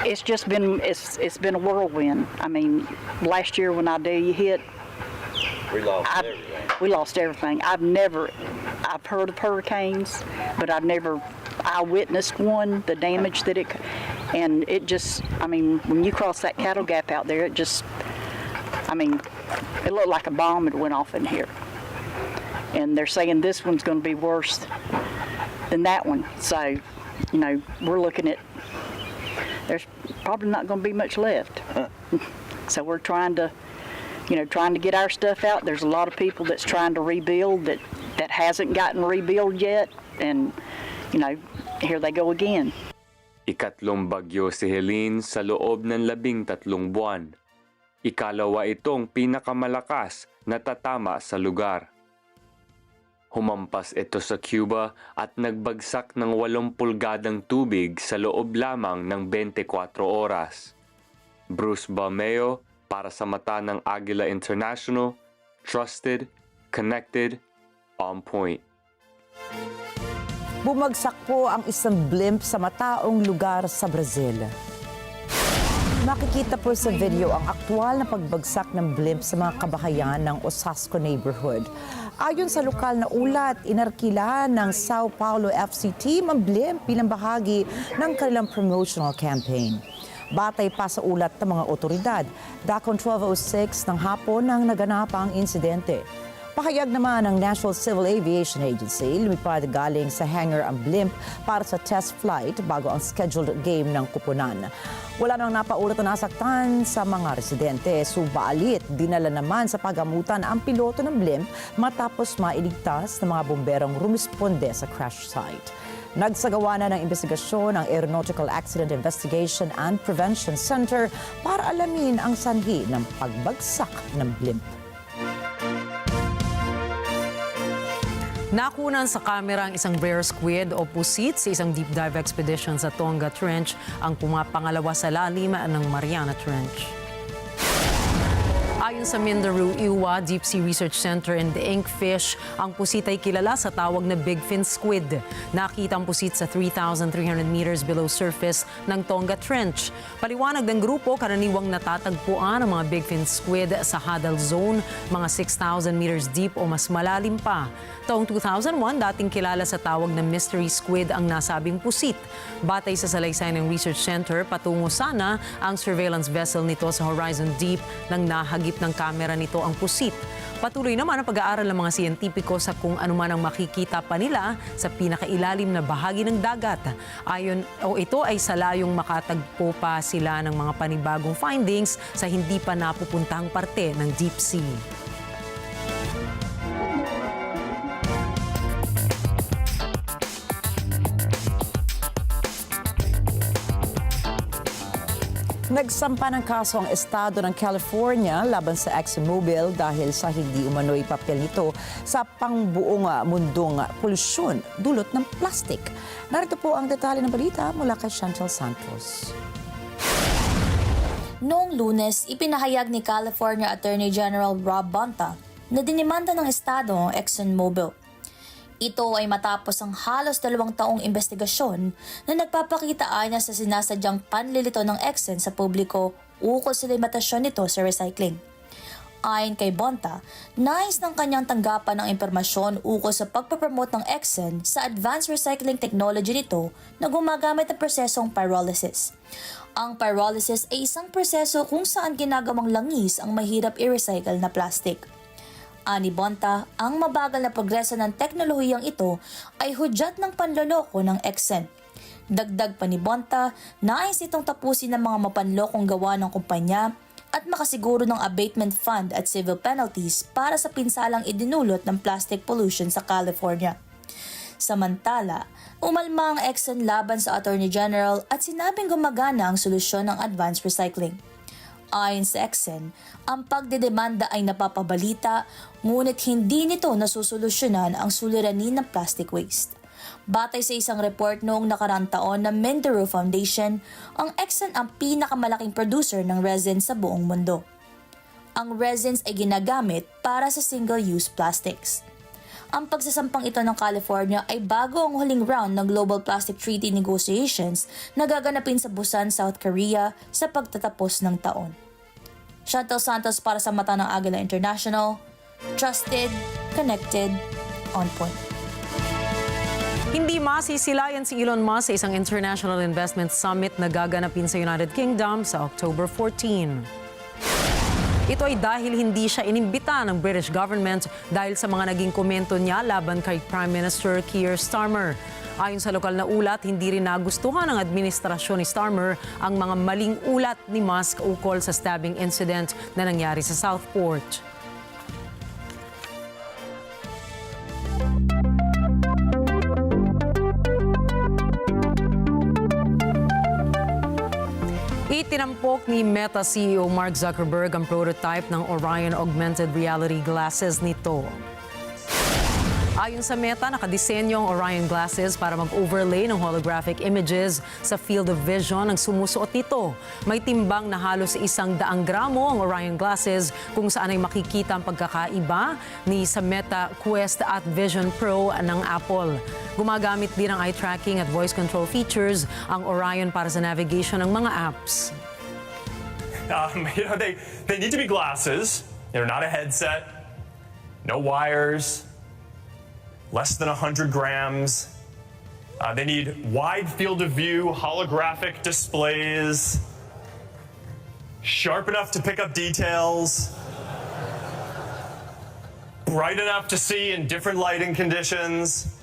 It's just been it's been a whirlwind. I mean, last year when Idea hit, we lost everything. I've heard of hurricanes, but I witnessed one, the damage that it, and it just, I mean, when you cross that cattle gap out there, it just, I mean, it looked like a bomb that went off in here. And they're saying this one's going to be worse than that one. So, you know, we're looking at, there's probably not going to be much left. So we're trying to get our stuff out. There's a lot of people that's trying to rebuild that hasn't gotten rebuilt yet. And, you know, here they go again. Ikatlong bagyo si Helene sa loob ng 13 buwan. Ikalawa itong pinakamalakas na tatama sa lugar. Humampas ito sa Cuba at nagbagsak ng 8 pulgadang tubig sa loob lamang ng 24 oras. Bruce Balmeo para sa mata ng Agila International, trusted, connected, on point. Bumagsak po ang isang blimp sa mataong lugar sa Brazil. Makikita po sa video ang aktwal na pagbagsak ng blimp sa mga kabahayan ng Osasco neighborhood. Ayon sa lokal na ulat, inarkila ng Sao Paulo FC team ang blimp bilang bahagi ng kanilang promotional campaign. Batay pa sa ulat ng mga otoridad, dakong 12:06 ng hapon nang naganap ang insidente. Pahayag naman ng National Civil Aviation Agency, lumipad galing sa hangar ang blimp para sa test flight bago ang scheduled game ng kupunan. Wala nang napaulat na nasaktan sa mga residente, subalit dinala naman sa pagamutan ang piloto ng blimp matapos mailigtas ng mga bomberong rumisponde sa crash site. Nagsagawa na ng investigasyon ang Aeronautical Accident Investigation and Prevention Center para alamin ang sanhi ng pagbagsak ng blimp. Nakunan sa kamera ang isang rare squid o pusit sa isang deep dive expedition sa Tonga Trench, ang pumapangalawa sa lalim ng Mariana Trench. Ayon sa Mindanao Iwa Deep Sea Research Center and the Inkfish, ang pusit ay kilala sa tawag na big fin squid. Nakita ang pusit sa 3,300 meters below surface ng Tonga Trench. Paliwanag ng grupo, karaniwang natatagpuan ang mga big fin squid sa Hadal Zone, mga 6,000 meters deep o mas malalim pa. Taong 2001, dating kilala sa tawag na mystery squid ang nasabing pusit. Batay sa salaysay ng Research Center, patungo sana ang surveillance vessel nito sa Horizon Deep nang nahagip ng kamera nito ang pusit. Patuloy naman ang pag-aaral ng mga siyentipiko sa kung ano man ang makikita pa nila sa pinakailalim na bahagi ng dagat. Ito ay sa layong makatagpo pa sila ng mga panibagong findings sa hindi pa napupuntang parte ng deep sea. Nagsampa ng kaso ang estado ng California laban sa ExxonMobil dahil sa hindi umano'y papel nito sa pangbuong mundong polusyon dulot ng plastic. Narito po ang detalye ng balita mula kay Chantel Santos. Noong Lunes, ipinahayag ni California Attorney General Rob Bonta na dinimanda ng estado ang ExxonMobil. Ito ay matapos ang halos 2 taong investigasyon na nagpapakita na sa sinasadyang panlilito ng Exxon sa publiko ukol sa limitasyon nito sa recycling. Ayon kay Bonta, nais ng kanyang tanggapan ng impormasyon ukol sa pagpapromote ng Exxon sa advanced recycling technology nito na gumagamit ng prosesong pyrolysis. Ang pyrolysis ay isang proseso kung saan ginagawang langis ang mahirap i-recycle na plastic. Ani Bonta, ang mabagal na progreso ng teknolohiyang ito ay hudyat ng panloloko ng Exxon. Dagdag pa ni Bonta, nais itong tapusin ng mga mapanlokong gawa ng kumpanya at makasiguro ng abatement fund at civil penalties para sa pinsalang idinulot ng plastic pollution sa California. Samantala, umalma ang Exxon laban sa Attorney General at sinabing gumagana ang solusyon ng advanced recycling. Ayon sa Exxon, ang pagdedemanda ay napapabalita ngunit hindi nito nasusolusyonan ang suliranin ng plastic waste. Batay sa isang report noong nakaraang taon ng Mindero Foundation, ang Exxon ang pinakamalaking producer ng resin sa buong mundo. Ang resins ay ginagamit para sa single-use plastics. Ang pagsasampang ito ng California ay bago ang huling round ng Global Plastic Treaty negotiations na gaganapin sa Busan, South Korea sa pagtatapos ng taon. Chantel Santos para sa Mata ng Agila International. Trusted, connected, on point. Hindi masisilayan si Elon Musk sa isang International Investment Summit na gaganapin sa United Kingdom sa October 14. Ito ay dahil hindi siya inimbita ng British government dahil sa mga naging komento niya laban kay Prime Minister Keir Starmer. Ayon sa lokal na ulat, hindi rin nagustuhan ng administrasyon ni Starmer ang mga maling ulat ni Musk ukol sa stabbing incident na nangyari sa Southport. Itinampok ni Meta CEO Mark Zuckerberg ang prototype ng Orion Augmented Reality Glasses nito. Ayon sa Meta, nakadisenyo ang Orion Glasses para mag-overlay ng holographic images sa field of vision ng sumusuot nito. May timbang na halos 100 gramo ang Orion Glasses kung saan ay makikita ang pagkakaiba ni sa Meta Quest at Vision Pro ng Apple. Gumagamit din ng eye tracking at voice control features ang Orion para sa navigation ng mga apps. They need to be glasses. They're not a headset. No wires. Less than 100 grams. They need wide field of view, holographic displays, sharp enough to pick up details, bright enough to see in different lighting conditions,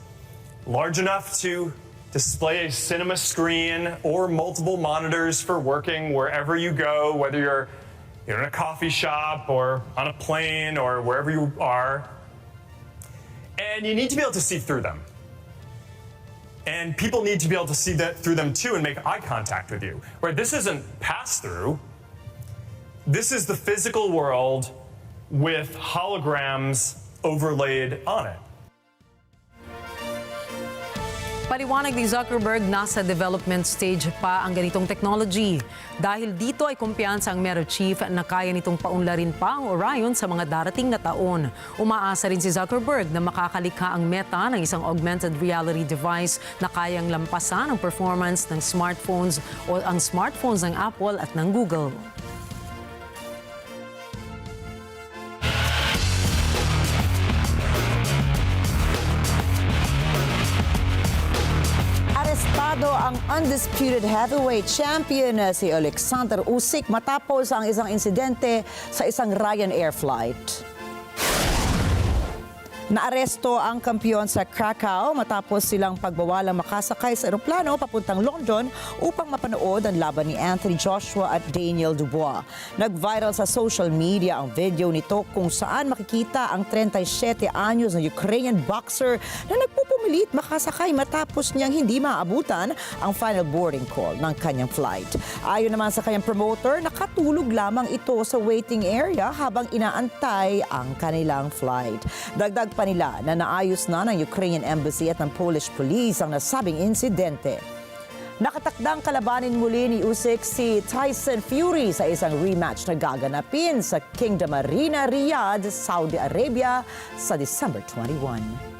large enough to display a cinema screen or multiple monitors for working wherever you go, whether you're in a coffee shop or on a plane or wherever you are. And you need to be able to see through them. And people need to be able to see through them too and make eye contact with you. Where this isn't pass-through, this is the physical world with holograms overlaid on it. Paliwanag ni Zuckerberg, nasa development stage pa ang ganitong technology. Dahil dito ay kumpiyansa ang Meta Chief na kaya nitong paunlarin pa ang Orion sa mga darating na taon. Umaasa rin si Zuckerberg na makakalikha ang Meta ng isang augmented reality device na kayang lampasan ang performance ng smartphones o ang smartphones ng Apple at ng Google. Arestado ang undisputed heavyweight champion na si Alexander Usyk matapos ang isang insidente sa isang Ryanair flight. Naaresto ang kampiyon sa Krakow matapos silang pagbawalang makasakay sa eroplano papuntang London upang mapanood ang laban ni Anthony Joshua at Daniel Dubois. Nag-viral sa social media ang video nito kung saan makikita ang 37 anyos na Ukrainian boxer na nagpupumilit makasakay matapos niyang hindi maabutan ang final boarding call ng kanyang flight. Ayon naman sa kanyang promoter, nakatulog lamang ito sa waiting area habang inaantay ang kanilang flight. Dagdag pa nila na naayos na ng Ukrainian Embassy at ng Polish Police ang nasabing insidente. Nakatakdang kalabanin muli ni Usyk si Tyson Fury sa isang rematch na gaganapin sa Kingdom Arena, Riyadh, Saudi Arabia sa December 21.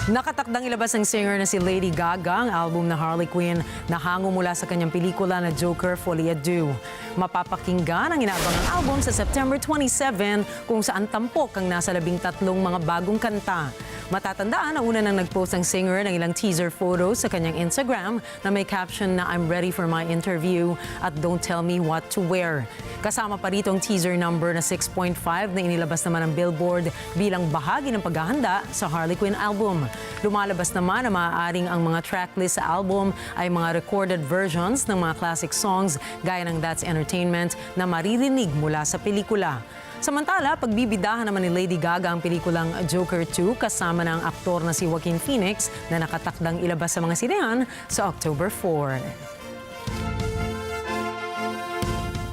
Nakatakdang ilabas ng singer na si Lady Gaga ang album na Harley Quinn na hango mula sa kanyang pelikula na Joker Folie à Deux. Mapapakinggan ang inaabangang album sa September 27 kung saan tampok ang nasa 13 mga bagong kanta. Matatandaan, ang una nang nag-post ang singer ng ilang teaser photos sa kanyang Instagram na may caption na I'm ready for my interview at don't tell me what to wear. Kasama pa rito ang teaser number na 6.5 na inilabas naman ng Billboard bilang bahagi ng paghahanda sa Harley Quinn album. Lumalabas naman na maaaring ang mga tracklist sa album ay mga recorded versions ng mga classic songs gaya ng That's Entertainment na maririnig mula sa pelikula. Samantala, pagbibidahan naman ni Lady Gaga ang pelikulang Joker 2 kasama ng aktor na si Joaquin Phoenix na nakatakdang ilabas sa mga sinehan sa October 4.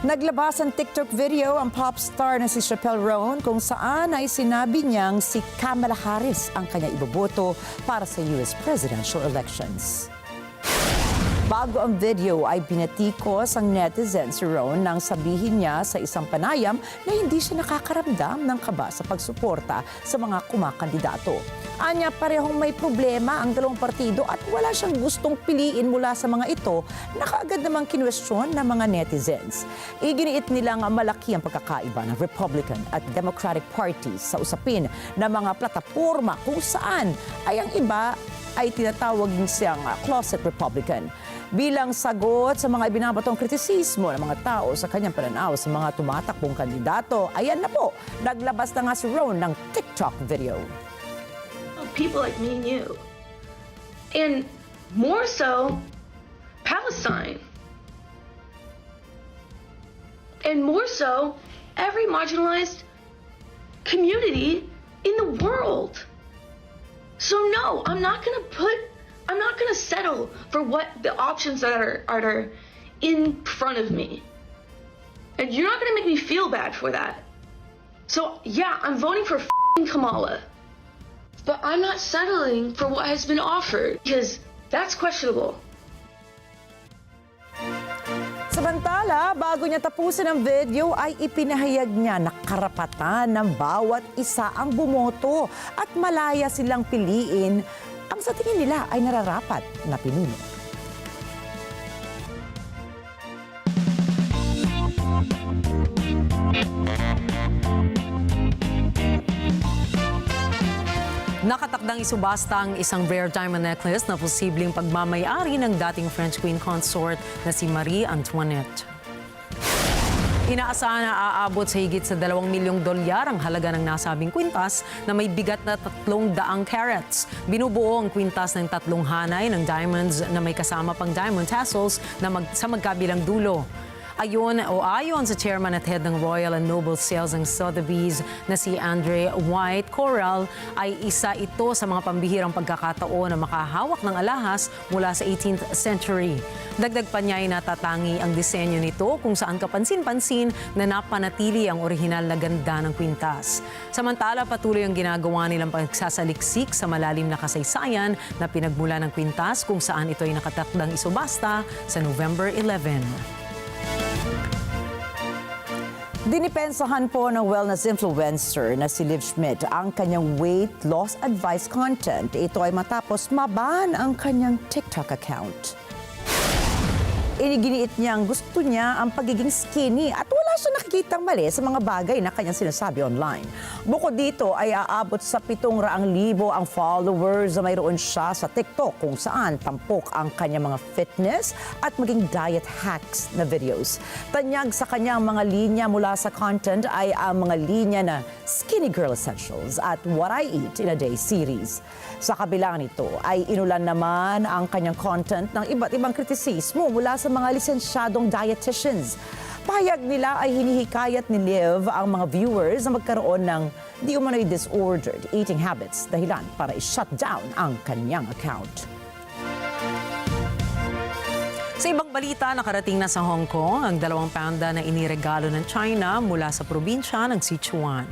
Naglabas ang TikTok video ang pop star na si Chappelle Roan kung saan ay sinabi niyang si Kamala Harris ang kanya iboboto para sa US presidential elections. Bago ang video ay binatikos ang netizen si Roan nang sabihin niya sa isang panayam na hindi siya nakakaramdam ng kaba sa pagsuporta sa mga kumakandidato. Anya, parehong may problema ang dalawang partido at wala siyang gustong piliin mula sa mga ito na kaagad namang kinwestiyon ng mga netizens. Iginiit nilang malaki ang pagkakaiba ng Republican at Democratic parties sa usapin ng mga plataporma kung saan ay ang iba ay tinatawag siyang closet Republican. Bilang sagot sa mga ibinabatong kritisismo ng mga tao sa kanyang pananaw sa mga tumatakbong kandidato, ayan na po, naglabas na nga si Roan ng TikTok video. People like me and you, and more so, Palestine, and more so, every marginalized community in the world. So no, I'm not gonna settle for what the options that are in front of me. And you're not gonna make me feel bad for that. So yeah, I'm voting for Kamala. But I'm not settling for what has been offered because that's questionable. Samantala, bago niya tapusin ang video ay ipinahayag niya na karapatan ng bawat isa ang bumoto at malaya silang piliin ang sa tingin nila ay nararapat na pinuno. Nakatakdang isubasta ang isang rare diamond necklace na posibleng pagmamay-ari ng dating French Queen consort na si Marie Antoinette. Inaasahan na aabot sa higit sa $2 milyong ang halaga ng nasabing kwintas na may bigat na 300 carats. Binubuo ang kwintas ng 3 hanay ng diamonds na may kasama pang diamond tassels na sa magkabilang dulo. Ayon sa chairman at head ng Royal and Noble Sales ng Sotheby's na si Andre White Coral, ay isa ito sa mga pambihirang pagkakataon na makahawak ng alahas mula sa 18th century. Dagdag pa niya ay natatangi ang disenyo nito kung saan kapansin-pansin na napanatili ang orihinal na ganda ng kwintas. Samantala, patuloy ang ginagawa nilang pagsasaliksik sa malalim na kasaysayan na pinagmula ng kwintas kung saan ito ay nakatakdang isubasta sa November 11. Dinipensahan po ng wellness influencer na si Liv Schmidt ang kanyang weight loss advice content. Ito ay matapos maban ang kanyang TikTok account. Iniginiit niyang gusto niya ang pagiging skinny at wala siya nakikitang mali sa mga bagay na kanyang sinasabi online. Bukod dito ay aabot sa 700,000 ang followers na mayroon siya sa TikTok kung saan tampok ang kanyang mga fitness at maging diet hacks na videos. Tanyag sa kanyang mga linya mula sa content ay ang mga linya na Skinny Girl Essentials at What I Eat in a Day series. Sa kabila nito ay inulan naman ang kanyang content ng iba't ibang kritisismo mula sa mga lisensyadong dietitians. Pahayag nila ay hinihikayat ni Liv ang mga viewers na magkaroon ng di umano'y disordered eating habits dahilan para i-shut down ang kanyang account. Sa ibang balita, nakarating na sa Hong Kong ang 2 panda na iniregalo ng China mula sa probinsya ng Sichuan.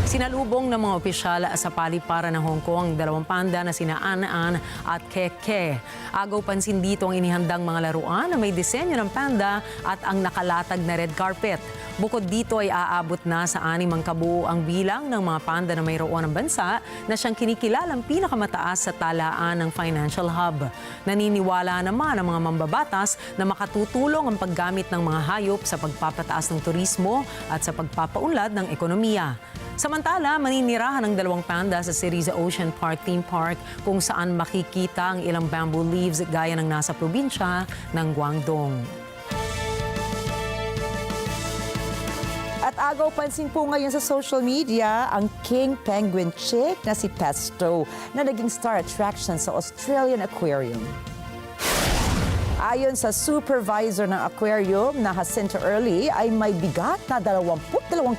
Sinalubong ng mga opisyal sa paliparan ng Hong Kong ang dalawang panda na sina An at Keke. Agaw pansin dito ang inihandang mga laruan na may disenyo ng panda at ang nakalatag na red carpet. Bukod dito ay aabot na sa 6 ang kabuuang bilang ng mga panda na mayroon ng bansa na siyang kinikilalang pinakamataas sa talaan ng financial hub. Naniniwala naman ang mga mambabatas na makatutulong ang paggamit ng mga hayop sa pagpapataas ng turismo at sa pagpapaunlad ng ekonomiya. Samantala, maninirahan ang dalawang panda sa Cerise Ocean Park Theme Park kung saan makikita ang ilang bamboo leaves gaya ng nasa probinsya ng Guangdong. At agaw pansin po ngayon sa social media ang king penguin chick na si Pesto na naging star attraction sa Australian Aquarium. Ayon sa supervisor ng aquarium na Jacinto Early ay may bigat na 22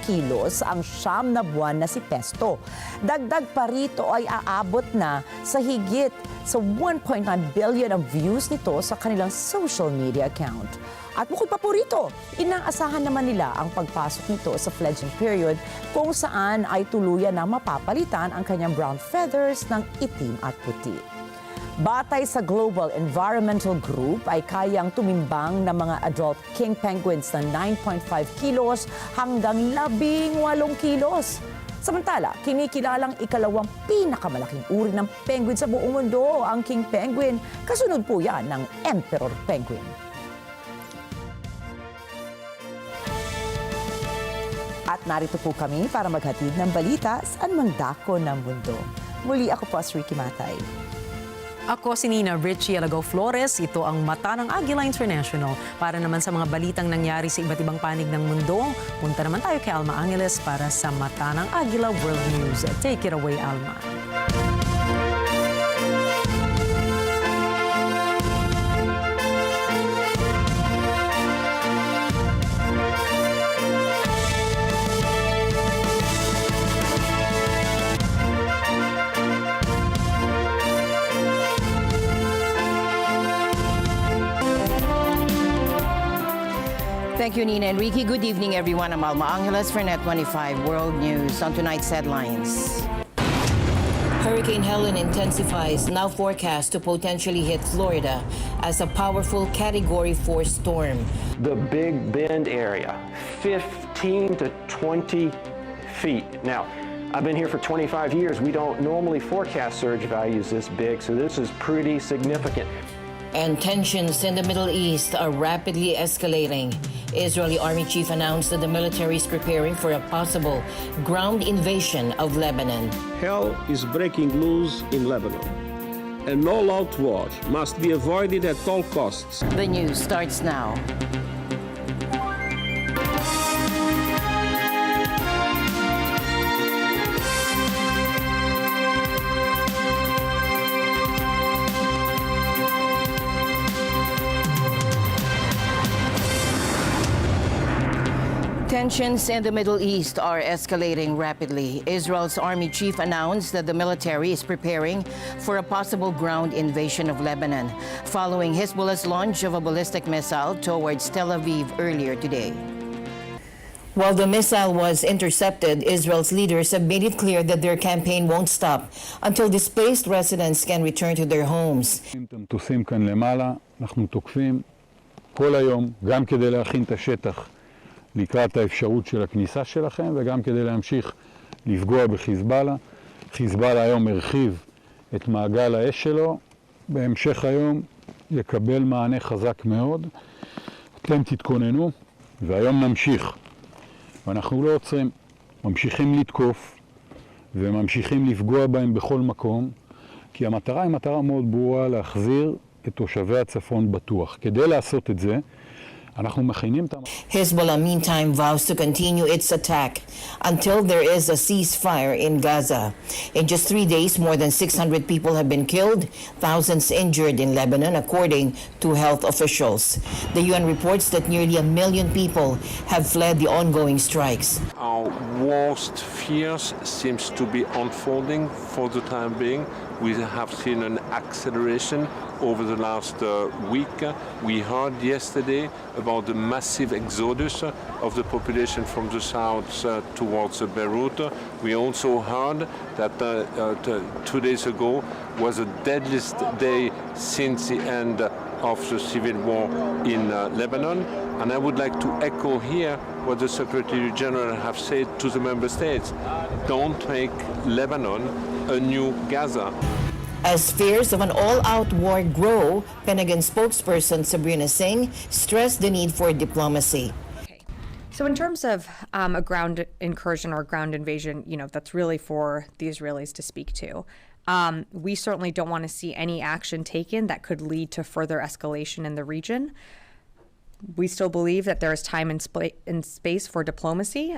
kilos ang 9 na buwan na si Pesto. Dagdag pa rito ay aabot na sa higit sa 1.9 billion ang views nito sa kanilang social media account. At bukod pa po rito, inaasahan naman nila ang pagpasok nito sa fledging period kung saan ay tuluyan na mapapalitan ang kanyang brown feathers ng itim at puti. Batay sa Global Environmental Group ay kayang tumimbang ng mga adult king penguins na 9.5 kilos hanggang 18 kilos. Samantala, kinikilalang ikalawang pinakamalaking uri ng penguin sa buong mundo ang king penguin. Kasunod po yan ng emperor penguin. At narito po kami para maghatid ng balita sa anumang dako ng mundo. Muli ako po si Rikki Mathay. Ako si Rikki Alagao Flores. Ito ang Mata ng Agila International. Para naman sa mga balitang nangyari sa iba't ibang panig ng mundo, punta naman tayo kay Alma para sa Mata ng Agila World News. Take it away, Alma. Thank you, Nina and Rikki. Good evening, everyone. I'm Alma for Net 25 World News. On tonight's headlines. Hurricane Helene intensifies, now forecast to potentially hit Florida as a powerful Category 4 storm. The Big Bend area, 15 to 20 feet. Now, I've been here for 25 years. We don't normally forecast surge values this big, so this is pretty significant. And tensions in the Middle East are rapidly escalating. Israeli Army Chief announced that the military is preparing for a possible ground invasion of Lebanon. Hell is breaking loose in Lebanon. An all-out war must be avoided at all costs. The news starts now. Tensions in the Middle East are escalating rapidly. Israel's army chief announced that the military is preparing for a possible ground invasion of Lebanon, following Hezbollah's launch of a ballistic missile towards Tel Aviv earlier today. While the missile was intercepted, Israel's leaders have made it clear that their campaign won't stop until displaced residents can return to their homes. המטוסים כאן למעלה, אנחנו תוקפים כל היום, גם כדי להכין את השטח לקראת האפשרות של הכניסה שלכם, וגם כדי להמשיך לפגוע בחיזבאללה. חיזבאללה היום הרחיב את מעגל האש שלו, בהמשך היום יקבל מענה חזק מאוד. אתם תתכוננו, והיום נמשיך. ואנחנו לא עוצרים, ממשיכים לתקוף, וממשיכים לפגוע בהם בכל מקום, כי המטרה היא מטרה מאוד ברורה להחזיר את תושבי הצפון בטוח. כדי לעשות את זה, Hezbollah, meantime, vows to continue its attack until there is a ceasefire in Gaza. In just 3 days, more than 600 people have been killed, thousands injured in Lebanon, according to health officials. The UN reports that nearly 1 million people have fled the ongoing strikes. Our worst fears seems to be unfolding for the time being. We have seen an acceleration over the last week. We heard yesterday about the massive exodus of the population from the south towards Beirut. We also heard that 2 days ago was the deadliest day since the end of the civil war in Lebanon. And I would like to echo here what the Secretary General have said to the member states. Don't make Lebanon a new Gaza. As fears of an all-out war grow, Pentagon spokesperson Sabrina Singh stressed the need for diplomacy. So in terms of a ground incursion or ground invasion, that's really for the Israelis to speak to. We certainly don't want to see any action taken that could lead to further escalation in the region. We still believe that there is time and space for diplomacy.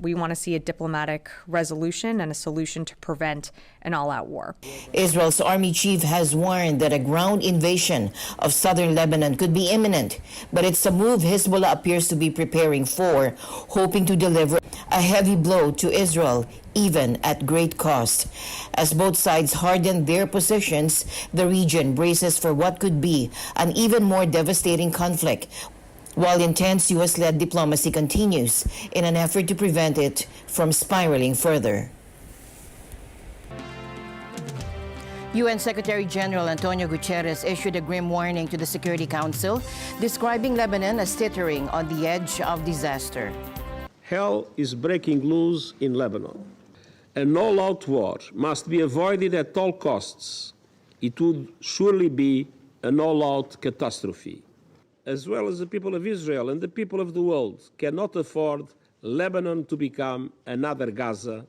We want to see a diplomatic resolution and a solution to prevent an all-out war. Israel's army chief has warned that a ground invasion of southern Lebanon could be imminent, but it's a move Hezbollah appears to be preparing for, hoping to deliver a heavy blow to Israel, even at great cost. As both sides harden their positions, the region braces for what could be an even more devastating conflict, while intense U.S.-led diplomacy continues in an effort to prevent it from spiraling further. UN Secretary General Antonio Guterres issued a grim warning to the Security Council, describing Lebanon as teetering on the edge of disaster. Hell is breaking loose in Lebanon. An all-out war must be avoided at all costs. It would surely be an all-out catastrophe. As well as the people of Israel and the people of the world cannot afford Lebanon to become another Gaza.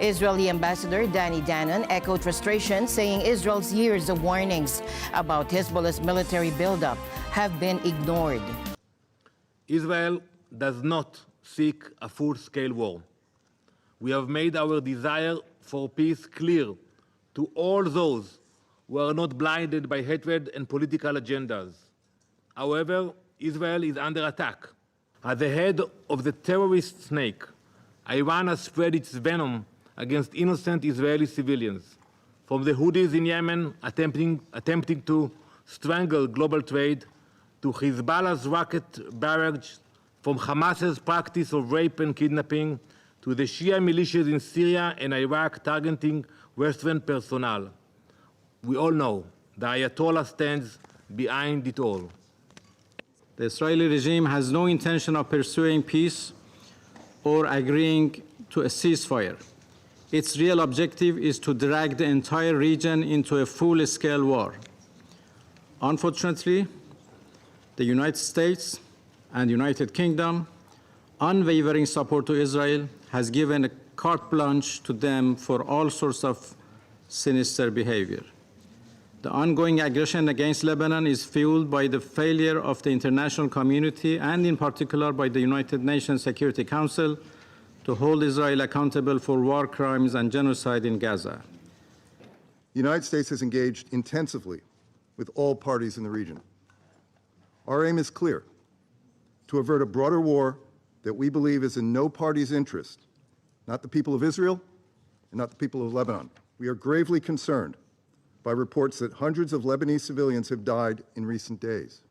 Israeli Ambassador Danny Danon echoed frustration, saying Israel's years of warnings about Hezbollah's military buildup have been ignored. Israel does not seek a full-scale war. We have made our desire for peace clear to all those who are not blinded by hatred and political agendas. However, Israel is under attack. At the head of the terrorist snake, Iran has spread its venom against innocent Israeli civilians, from the Houthis in Yemen attempting to strangle global trade, to Hezbollah's rocket barrage, from Hamas's practice of rape and kidnapping, to the Shia militias in Syria and Iraq targeting Western personnel. We all know the Ayatollah stands behind it all. The Israeli regime has no intention of pursuing peace or agreeing to a ceasefire. Its real objective is to drag the entire region into a full-scale war. Unfortunately, the United States and United Kingdom unwavering support to Israel has given a carte blanche to them for all sorts of sinister behavior. The ongoing aggression against Lebanon is fueled by the failure of the international community and in particular by the United Nations Security Council to hold Israel accountable for war crimes and genocide in Gaza. The United States has engaged intensively with all parties in the region. Our aim is clear: to avert a broader war that we believe is in no party's interest, not the people of Israel and not the people of Lebanon. We are gravely concerned by reports that hundreds of Lebanese civilians have died in recent days.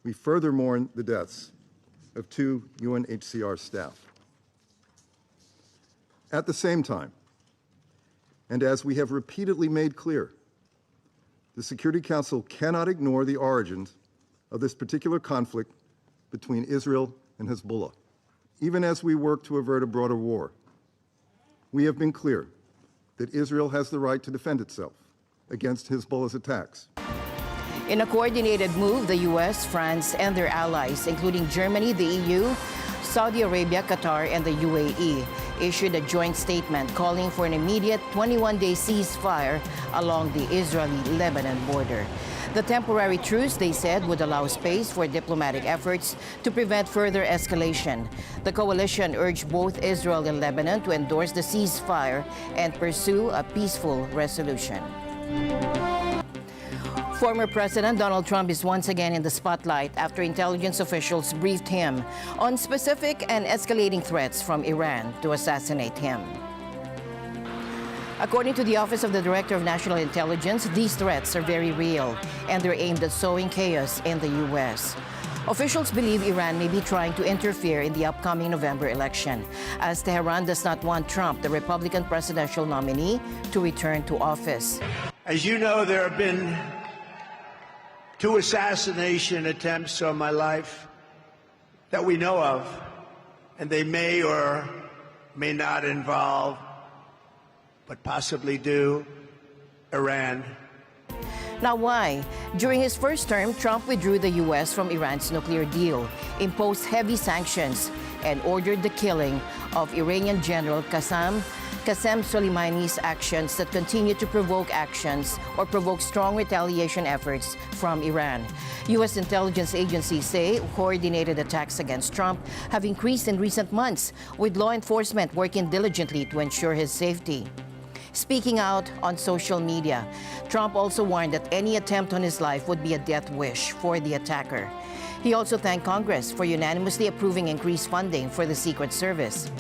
We further mourn the deaths of 2 UNHCR staff. At the same time, and as we have repeatedly made clear, the Security Council cannot ignore the origins of this particular conflict between Israel and Hezbollah. Even as we work to avert a broader war, we have been clear that Israel has the right to defend itself against Hezbollah's attacks. In a coordinated move, the U.S., France, and their allies, including Germany, the EU, Saudi Arabia, Qatar, and the UAE, issued a joint statement calling for an immediate 21-day ceasefire along the Israeli-Lebanon border. The temporary truce, they said, would allow space for diplomatic efforts to prevent further escalation. The coalition urged both Israel and Lebanon to endorse the ceasefire and pursue a peaceful resolution. Former President Donald Trump is once again in the spotlight after intelligence officials briefed him on specific and escalating threats from Iran to assassinate him. According to the Office of the Director of National Intelligence, these threats are very real, and they're aimed at sowing chaos in the U.S. Officials believe Iran may be trying to interfere in the upcoming November election, as Tehran does not want Trump, the Republican presidential nominee, to return to office. As you know, there have been 2 assassination attempts on my life that we know of, and they may or may not involve, but possibly do, Iran. Now, why? During his first term, Trump withdrew the U.S. from Iran's nuclear deal, imposed heavy sanctions, and ordered the killing of Iranian General Qasem Soleimani's actions that continue to provoke strong retaliation efforts from Iran. U.S. intelligence agencies say coordinated attacks against Trump have increased in recent months, with law enforcement working diligently to ensure his safety. Speaking out on social media, Trump also warned that any attempt on his life would be a death wish for the attacker. He also thanked Congress for unanimously approving increased funding for the Secret Service.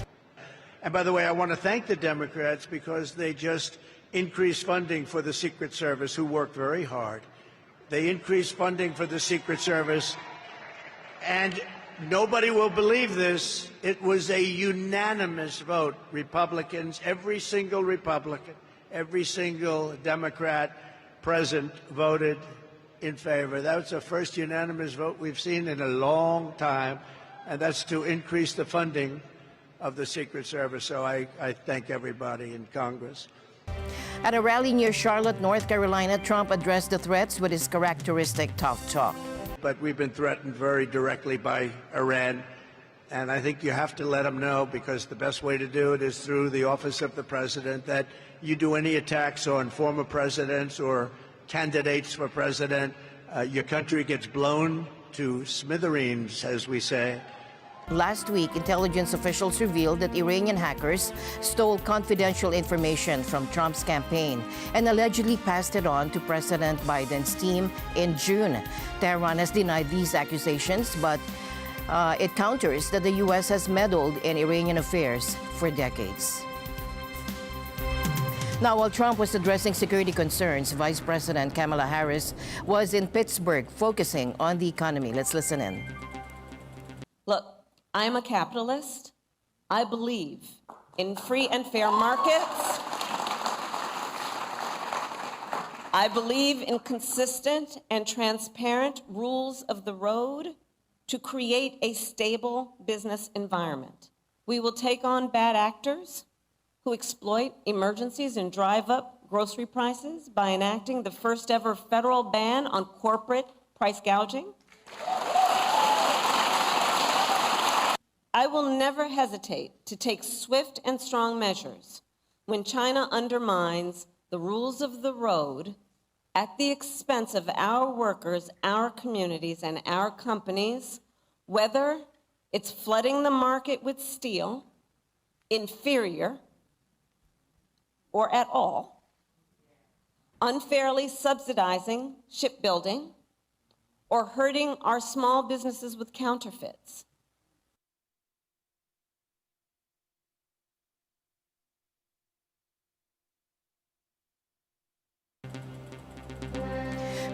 And by the way, I want to thank the Democrats because they just increased funding for the Secret Service, who worked very hard. They increased funding for the Secret Service, and nobody will believe this. It was a unanimous vote. Republicans, every single Republican, every single Democrat present voted in favor. That was the first unanimous vote we've seen in a long time, and that's to increase the funding of the Secret Service. So I thank everybody in Congress. At a rally near Charlotte, North Carolina, Trump addressed the threats with his characteristic tough talk. But we've been threatened very directly by Iran, and I think you have to let them know, because the best way to do it is through the office of the president, that you do any attacks on former presidents or candidates for president, your country gets blown to smithereens, as we say. Last week, intelligence officials revealed that Iranian hackers stole confidential information from Trump's campaign and allegedly passed it on to President Biden's team in June. Tehran has denied these accusations, but it counters that the U.S. has meddled in Iranian affairs for decades. Now, while Trump was addressing security concerns, Vice President Kamala Harris was in Pittsburgh focusing on the economy. Let's listen in. Look, I'm a capitalist. I believe in free and fair markets. I believe in consistent and transparent rules of the road to create a stable business environment. We will take on bad actors who exploit emergencies and drive up grocery prices by enacting the first ever federal ban on corporate price gouging. I will never hesitate to take swift and strong measures when China undermines the rules of the road at the expense of our workers, our communities, and our companies, whether it's flooding the market with steel, inferior, or at all, unfairly subsidizing shipbuilding, or hurting our small businesses with counterfeits.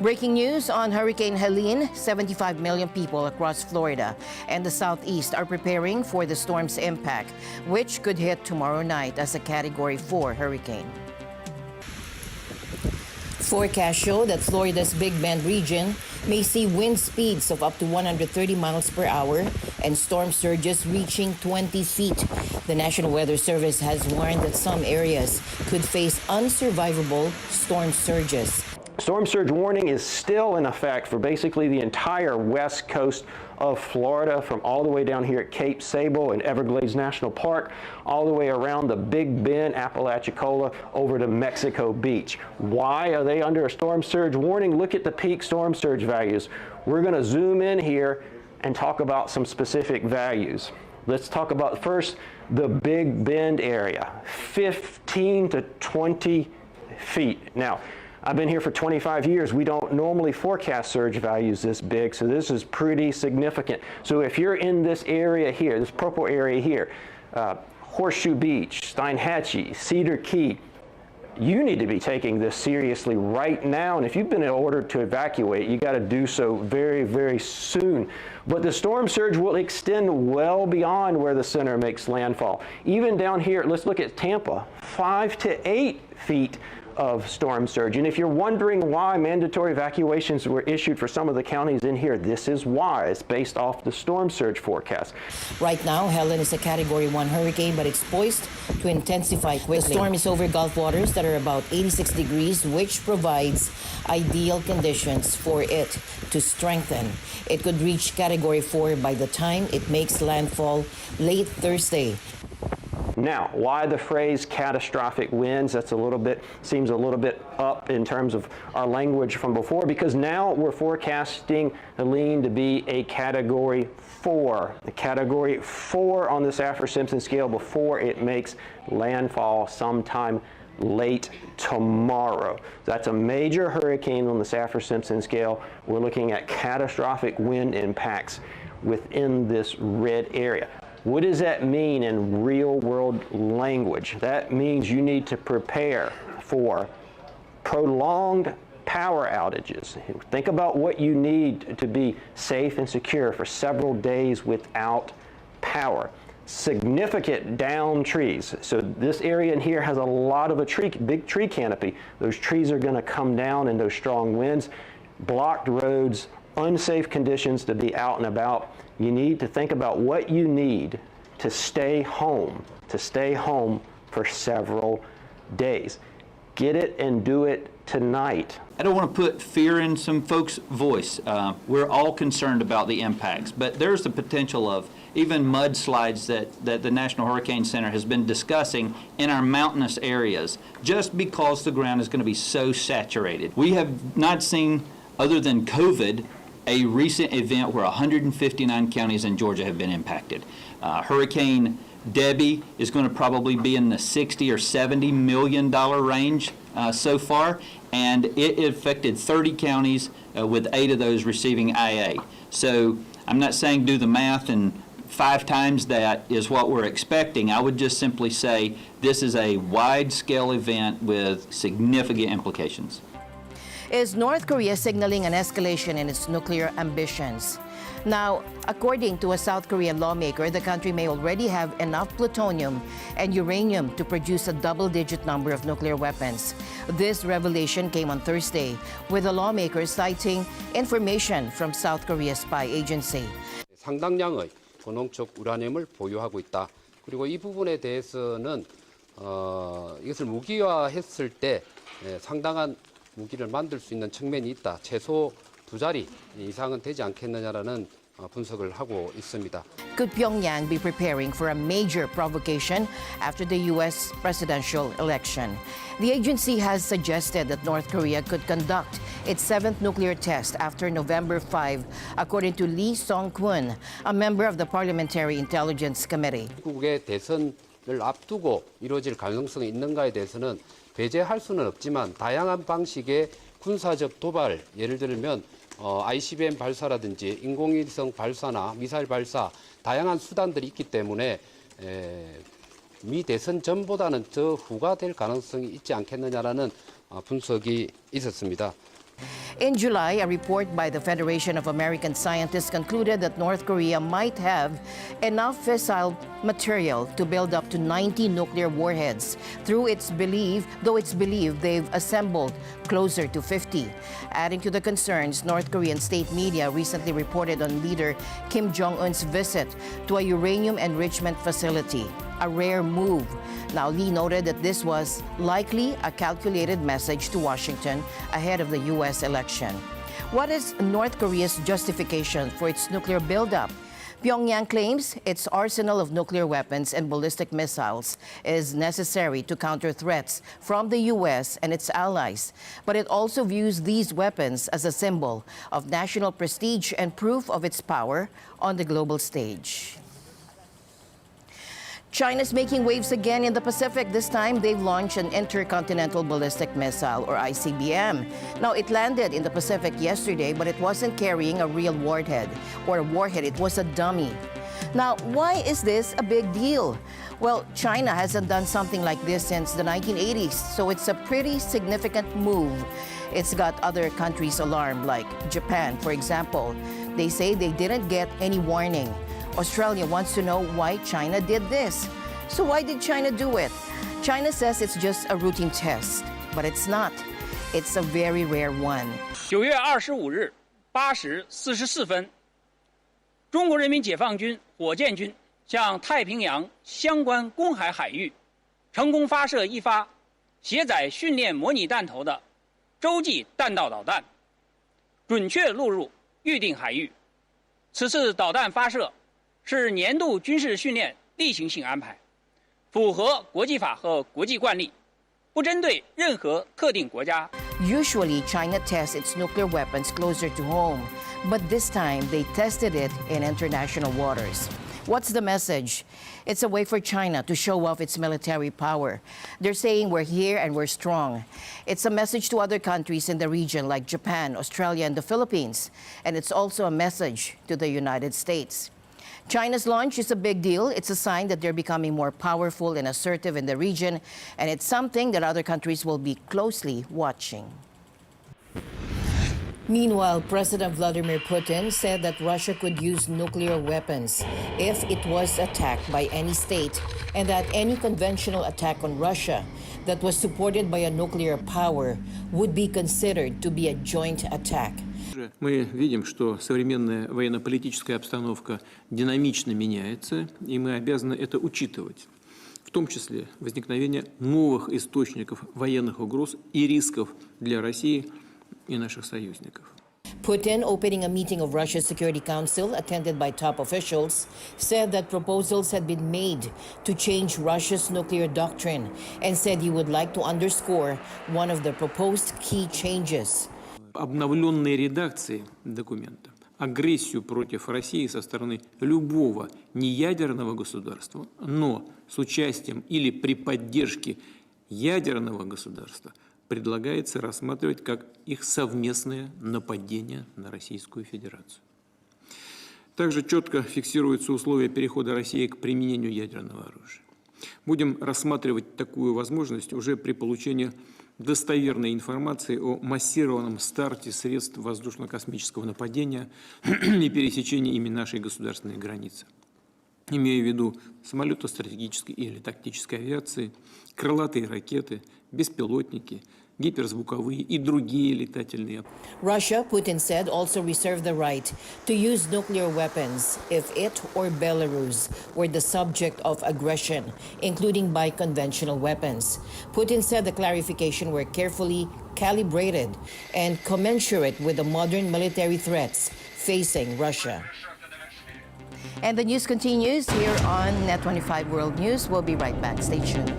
Breaking news on Hurricane Helene. 75 million people across Florida and the Southeast are preparing for the storm's impact, which could hit tomorrow night as a Category 4 hurricane. Forecasts show that Florida's Big Bend region may see wind speeds of up to 130 miles per hour and storm surges reaching 20 feet. The National Weather Service has warned that some areas could face unsurvivable storm surges. Storm surge warning is still in effect for basically the entire west coast of Florida, from all the way down here at Cape Sable and Everglades National Park, all the way around the Big Bend, Apalachicola, over to Mexico Beach. Why are they under a storm surge warning? Look at the peak storm surge values. We're going to zoom in here and talk about some specific values. Let's talk about first the Big Bend area, 15 to 20 feet. Now, I've been here for 25 years. We don't normally forecast surge values this big, so this is pretty significant. So if you're in this area here, this purple area here, Horseshoe Beach, Steinhatchee, Cedar Key, you need to be taking this seriously right now. And if you've been ordered to evacuate, you got to do so very, very soon. But the storm surge will extend well beyond where the center makes landfall. Even down here, let's look at Tampa, 5 to 8 feet of storm surge. And if you're wondering why mandatory evacuations were issued for some of the counties in here, this is why. It's based off the storm surge forecast. Right now, Helene is a Category 1 hurricane, but it's poised to intensify quickly. The storm is over Gulf waters that are about 86 degrees, which provides ideal conditions for it to strengthen. It could reach Category 4 by the time it makes landfall late Thursday. Now, why the phrase catastrophic winds? That's seems a little bit up in terms of our language from before, because now we're forecasting Helene to be a Category 4. A Category 4 on the Saffir-Simpson scale before it makes landfall sometime late tomorrow. That's a major hurricane on the Saffir-Simpson scale. We're looking at catastrophic wind impacts within this red area. What does that mean in real-world language? That means you need to prepare for prolonged power outages. Think about what you need to be safe and secure for several days without power. Significant downed trees. So this area in here has a lot of big tree canopy. Those trees are going to come down in those strong winds. Blocked roads, unsafe conditions to be out and about. You need to think about what you need to stay home for several days. Get it and do it tonight. I don't want to put fear in some folks' voice. We're all concerned about the impacts, but there's the potential of even mudslides that the National Hurricane Center has been discussing in our mountainous areas, just because the ground is going to be so saturated. We have not seen, other than COVID, a recent event where 159 counties in Georgia have been impacted. Hurricane Debbie is going to probably be in the $60 or $70 million range so far, and it affected 30 counties with 8 of those receiving IA. So I'm not saying do the math and 5 times that is what we're expecting. I would just simply say this is a wide-scale event with significant implications. Is North Korea signaling an escalation in its nuclear ambitions? Now, according to a South Korean lawmaker, the country may already have enough plutonium and uranium to produce a double-digit number of nuclear weapons. This revelation came on Thursday, with the lawmaker citing information from South Korea's spy agency. 상당량의 고농축 우라늄을 보유하고 있다. 그리고 이 부분에 대해서는 이것을 무기화했을 때 상당한 무기를 만들 수 있는 측면이 있다. 최소 2자리 이상은 되지 않겠느냐라는 분석을 하고 있습니다. Could Pyongyang be preparing for a major provocation after the U.S. presidential election? The agency has suggested that North Korea could conduct its 7th nuclear test after November 5, according to Lee Song-kwon, a member of the Parliamentary Intelligence Committee. 미국의 대선을 앞두고 이루어질 가능성이 있는가에 대해서는 배제할 수는 없지만 다양한 방식의 군사적 도발, 예를 들면 ICBM 발사라든지 인공위성 발사나 미사일 발사, 다양한 수단들이 있기 때문에 미 대선 전보다는 더 후가 될 가능성이 있지 않겠느냐라는 분석이 있었습니다. In July, a report by the Federation of American Scientists concluded that North Korea might have enough fissile material to build up to 90 nuclear warheads, though it's believed they've assembled closer to 50. Adding to the concerns, North Korean state media recently reported on leader Kim Jong-un's visit to a uranium enrichment facility, a rare move. Now, Lee noted that this was likely a calculated message to Washington ahead of the U.S. election. What is North Korea's justification for its nuclear buildup? Pyongyang claims its arsenal of nuclear weapons and ballistic missiles is necessary to counter threats from the U.S. and its allies, but it also views these weapons as a symbol of national prestige and proof of its power on the global stage. China's making waves again in the Pacific. This time, they've launched an intercontinental ballistic missile, or ICBM. Now, it landed in the Pacific yesterday, but it wasn't carrying a real warhead, it was a dummy. Now, why is this a big deal? Well, China hasn't done something like this since the 1980s, so it's a pretty significant move. It's got other countries alarmed, like Japan, for example. They say they didn't get any warning. Australia wants to know why China did this. So why did China do it? China says it's just a routine test, but it's not. It's a very rare one. 9月25日8时44分，中国人民解放军火箭军向太平洋相关公海海域成功发射一发携载训练模拟弹头的洲际弹道导弹，准确落入预定海域。此次导弹发射是年度军事训练例行性安排，符合国际法和国际惯例，不针对任何特定国家。 Usually, China tests its nuclear weapons closer to home, but this time they tested it in international waters. What's the message? It's a way for China to show off its military power. They're saying we're here and we're strong. It's a message to other countries in the region like Japan, Australia, and the Philippines. And it's also a message to the United States. China's launch is a big deal. It's a sign that they're becoming more powerful and assertive in the region, and it's something that other countries will be closely watching. Meanwhile, President Vladimir Putin said that Russia could use nuclear weapons if it was attacked by any state, and that any conventional attack on Russia that was supported by a nuclear power would be considered to be a joint attack. Мы видим, что современная военно-политическая обстановка динамично меняется, и мы обязаны это учитывать, в том числе возникновение новых источников военных угроз и рисков для России и наших союзников. Putin, opening a meeting of Russia's Security Council attended by top officials, said that proposals had been made to change Russia's nuclear doctrine and said he would like to underscore one of the proposed key changes. Обновленной редакции документа агрессию против России со стороны любого неядерного государства, но с участием или при поддержке ядерного государства предлагается рассматривать как их совместное нападение на Российскую Федерацию. Также четко фиксируются условия перехода России к применению ядерного оружия. Будем рассматривать такую возможность уже при получении достоверной информации о массированном старте средств воздушно-космического нападения и пересечении ими нашей государственной границы. Имея в виду самолеты стратегической или тактической авиации, крылатые ракеты, беспилотники, гиперзвуковые и другие летательные. Russia, Putin said, also reserved the right to use nuclear weapons if it or Belarus were the subject of aggression, including by conventional weapons. Putin said the clarification were carefully calibrated and commensurate with the modern military threats facing Russia. And the news continues here on Net25 World News. We'll be right back. Stay tuned.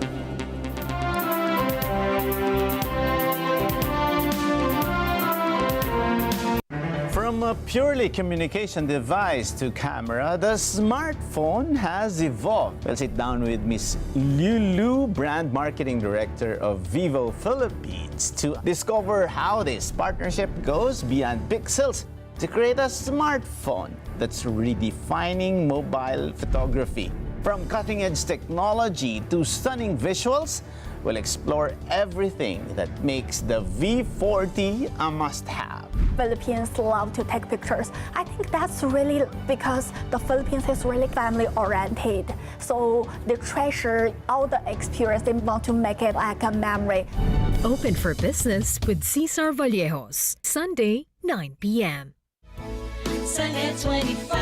From a purely communication device to camera, the smartphone has evolved. We'll sit down with Ms. Lulu, Brand Marketing Director of Vivo Philippines, to discover how this partnership goes beyond pixels to create a smartphone that's redefining mobile photography. From cutting-edge technology to stunning visuals, we'll explore everything that makes the V40 a must-have. Philippines love to take pictures. I think that's really because the Philippines is really family-oriented. So they treasure all the experience. They want to make it like a memory. Open for business with Cesar Vallejos, Sunday, 9 p.m. Sunday 25.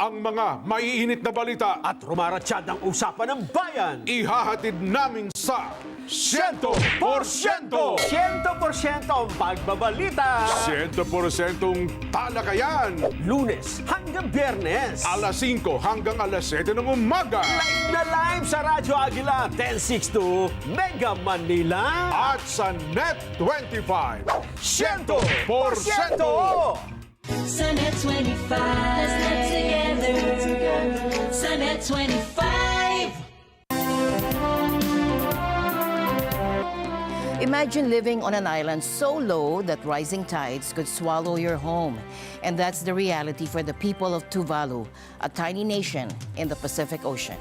Ang mga maiinit na balita at rumaratsyad ang usapan ng bayan, ihahatid namin sa 100%! 100% ang pagbabalita! 100% talakayan! Lunes hanggang Biyernes! Alas 5 hanggang alas 7 ng umaga! Live na live sa Radyo Agila 1062 Mega Manila! At sa Net25! 100%! Sunday 25. Let's live together. Sunday 25. Imagine living on an island so low that rising tides could swallow your home. And that's the reality for the people of Tuvalu, a tiny nation in the Pacific Ocean.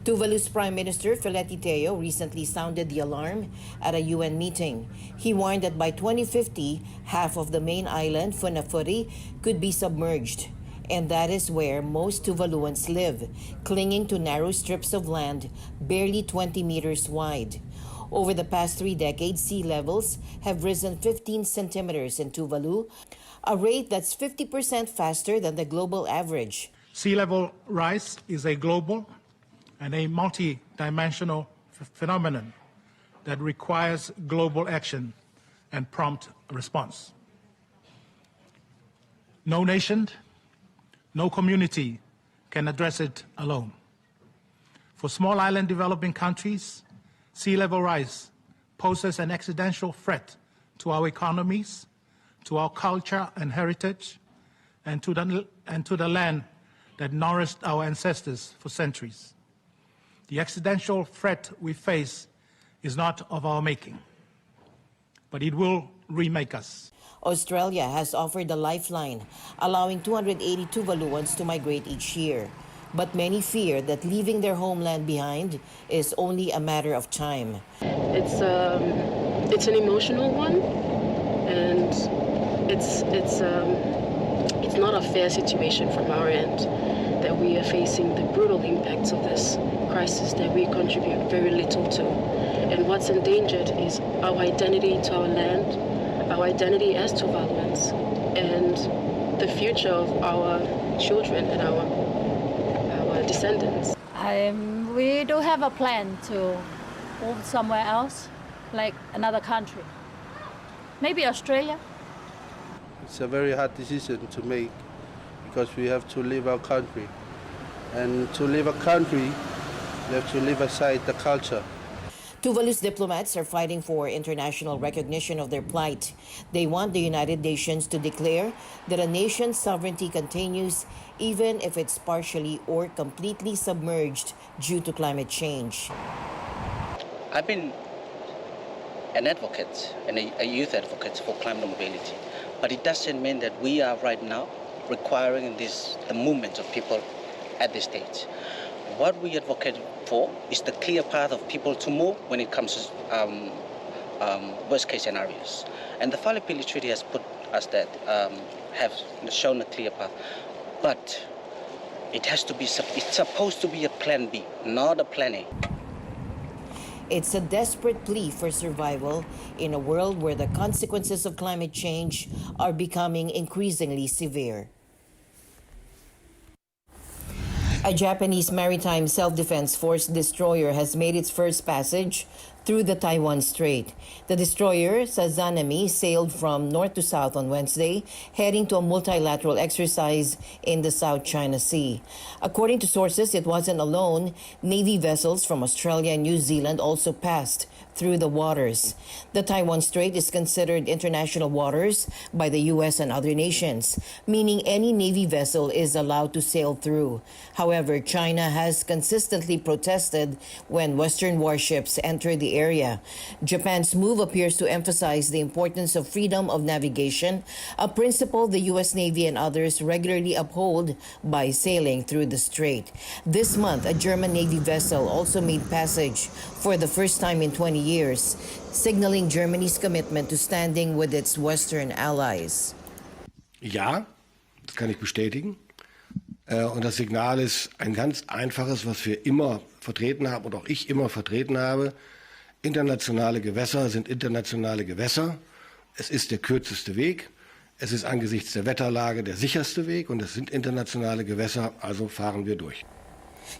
Tuvalu's Prime Minister Fileti Teo recently sounded the alarm at a UN meeting. He warned that by 2050, half of the main island, Funafuri, could be submerged. And that is where most Tuvaluans live, clinging to narrow strips of land barely 20 meters wide. Over the past 3 decades, sea levels have risen 15 centimeters in Tuvalu, a rate that's 50% faster than the global average. Sea level rise is a global and a multi-dimensional phenomenon that requires global action and prompt response. No nation, no community can address it alone. For small island developing countries, sea level rise poses an existential threat to our economies, to our culture and heritage, and to the land that nourished our ancestors for centuries. The existential threat we face is not of our making, but it will remake us. Australia has offered a lifeline, allowing 280 Tuvaluans to migrate each year. But many fear that leaving their homeland behind is only a matter of time. It's an emotional one, and it's not a fair situation from our end that we are facing the brutal impacts of this crisis that we contribute very little to. And what's endangered is our identity to our land, our identity as Tuvaluans, and the future of our children and our descendants. We do have a plan to move somewhere else, like another country. Maybe Australia. It's a very hard decision to make because we have to leave our country. And to leave a country, you have to leave aside the culture. Tuvalu's diplomats are fighting for international recognition of their plight. They want the United Nations to declare that a nation's sovereignty continues even if it's partially or completely submerged due to climate change. I've been an advocate and a youth advocate for climate mobility, but it doesn't mean that we are right now requiring the movement of people at this stage. What we advocate for is the clear path of people to move when it comes to worst case scenarios. And the Philippine Treaty has put us that, have shown a clear path. But it has to be, it's supposed to be a plan B, not a plan A. It's a desperate plea for survival in a world where the consequences of climate change are becoming increasingly severe. A Japanese maritime self-defense force destroyer has made its first passage through the Taiwan Strait. The destroyer, Sazanami, sailed from north to south on Wednesday, heading to a multilateral exercise in the South China Sea. According to sources, it wasn't alone. Navy vessels from Australia and New Zealand also passed through the waters. The Taiwan Strait is considered international waters by the U.S. and other nations, meaning any Navy vessel is allowed to sail through. However, China has consistently protested when Western warships enter the area. Japan's move appears to emphasize the importance of freedom of navigation, a principle the U.S. Navy and others regularly uphold by sailing through the strait. This month, a German Navy vessel also made passage for the first time in 20 years, signaling Germany's commitment to standing with its Western allies. Ja, das kann ich bestätigen. Und das Signal ist ein ganz einfaches, was wir immer vertreten haben und auch ich immer vertreten habe. Internationale Gewässer sind internationale Gewässer. Es ist der kürzeste Weg. Es ist angesichts der Wetterlage der sicherste Weg und es sind internationale Gewässer, also fahren wir durch.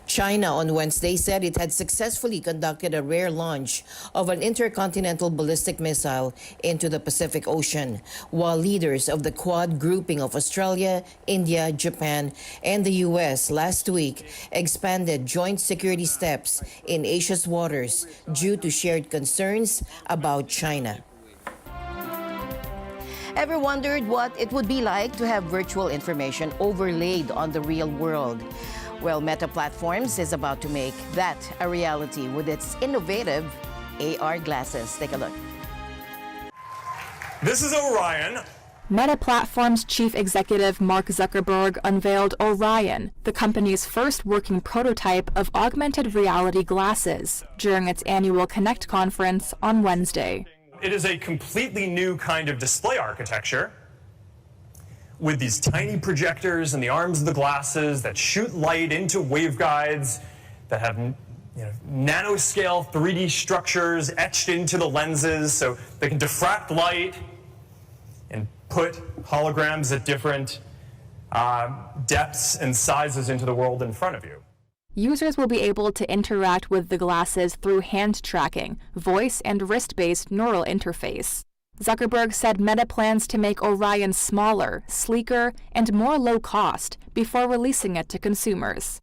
China on Wednesday said it had successfully conducted a rare launch of an intercontinental ballistic missile into the Pacific Ocean, while leaders of the Quad grouping of Australia, India, Japan, and the U.S. last week expanded joint security steps in Asia's waters due to shared concerns about China. Ever wondered what it would be like to have virtual information overlaid on the real world? Well, Meta Platforms is about to make that a reality with its innovative AR glasses. Take a look. This is Orion. Meta Platforms chief executive Mark Zuckerberg unveiled Orion, the company's first working prototype of augmented reality glasses, during its annual Connect conference on Wednesday. It is a completely new kind of display architecture with these tiny projectors in the arms of the glasses that shoot light into waveguides that have nanoscale 3D structures etched into the lenses so they can diffract light and put holograms at different depths and sizes into the world in front of you. Users will be able to interact with the glasses through hand tracking, voice, and wrist-based neural interface. Zuckerberg said Meta plans to make Orion smaller, sleeker, and more low-cost before releasing it to consumers.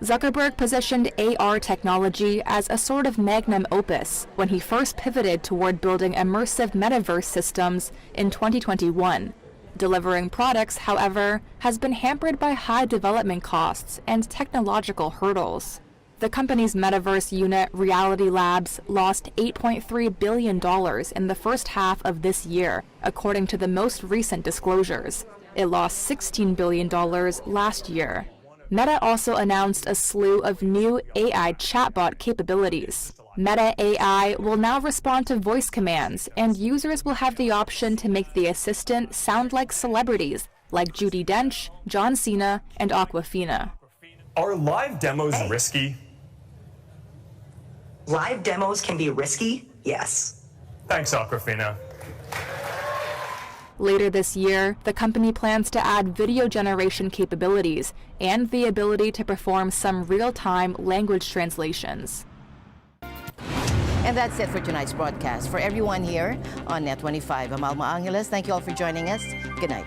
Zuckerberg positioned AR technology as a sort of magnum opus when he first pivoted toward building immersive metaverse systems in 2021. Delivering products, however, has been hampered by high development costs and technological hurdles. The company's metaverse unit, Reality Labs, lost $8.3 billion in the first half of this year, according to the most recent disclosures. It lost $16 billion last year. Meta also announced a slew of new AI chatbot capabilities. Meta AI will now respond to voice commands, and users will have the option to make the assistant sound like celebrities, like Judi Dench, John Cena, and Awkwafina. Are live demos risky? Live demos can be risky, yes. Thanks, Awkwafina. Later this year, the company plans to add video generation capabilities and the ability to perform some real-time language translations. And that's it for tonight's broadcast. For everyone here on Net 25, I'm Alma. Thank you all for joining us. Good night.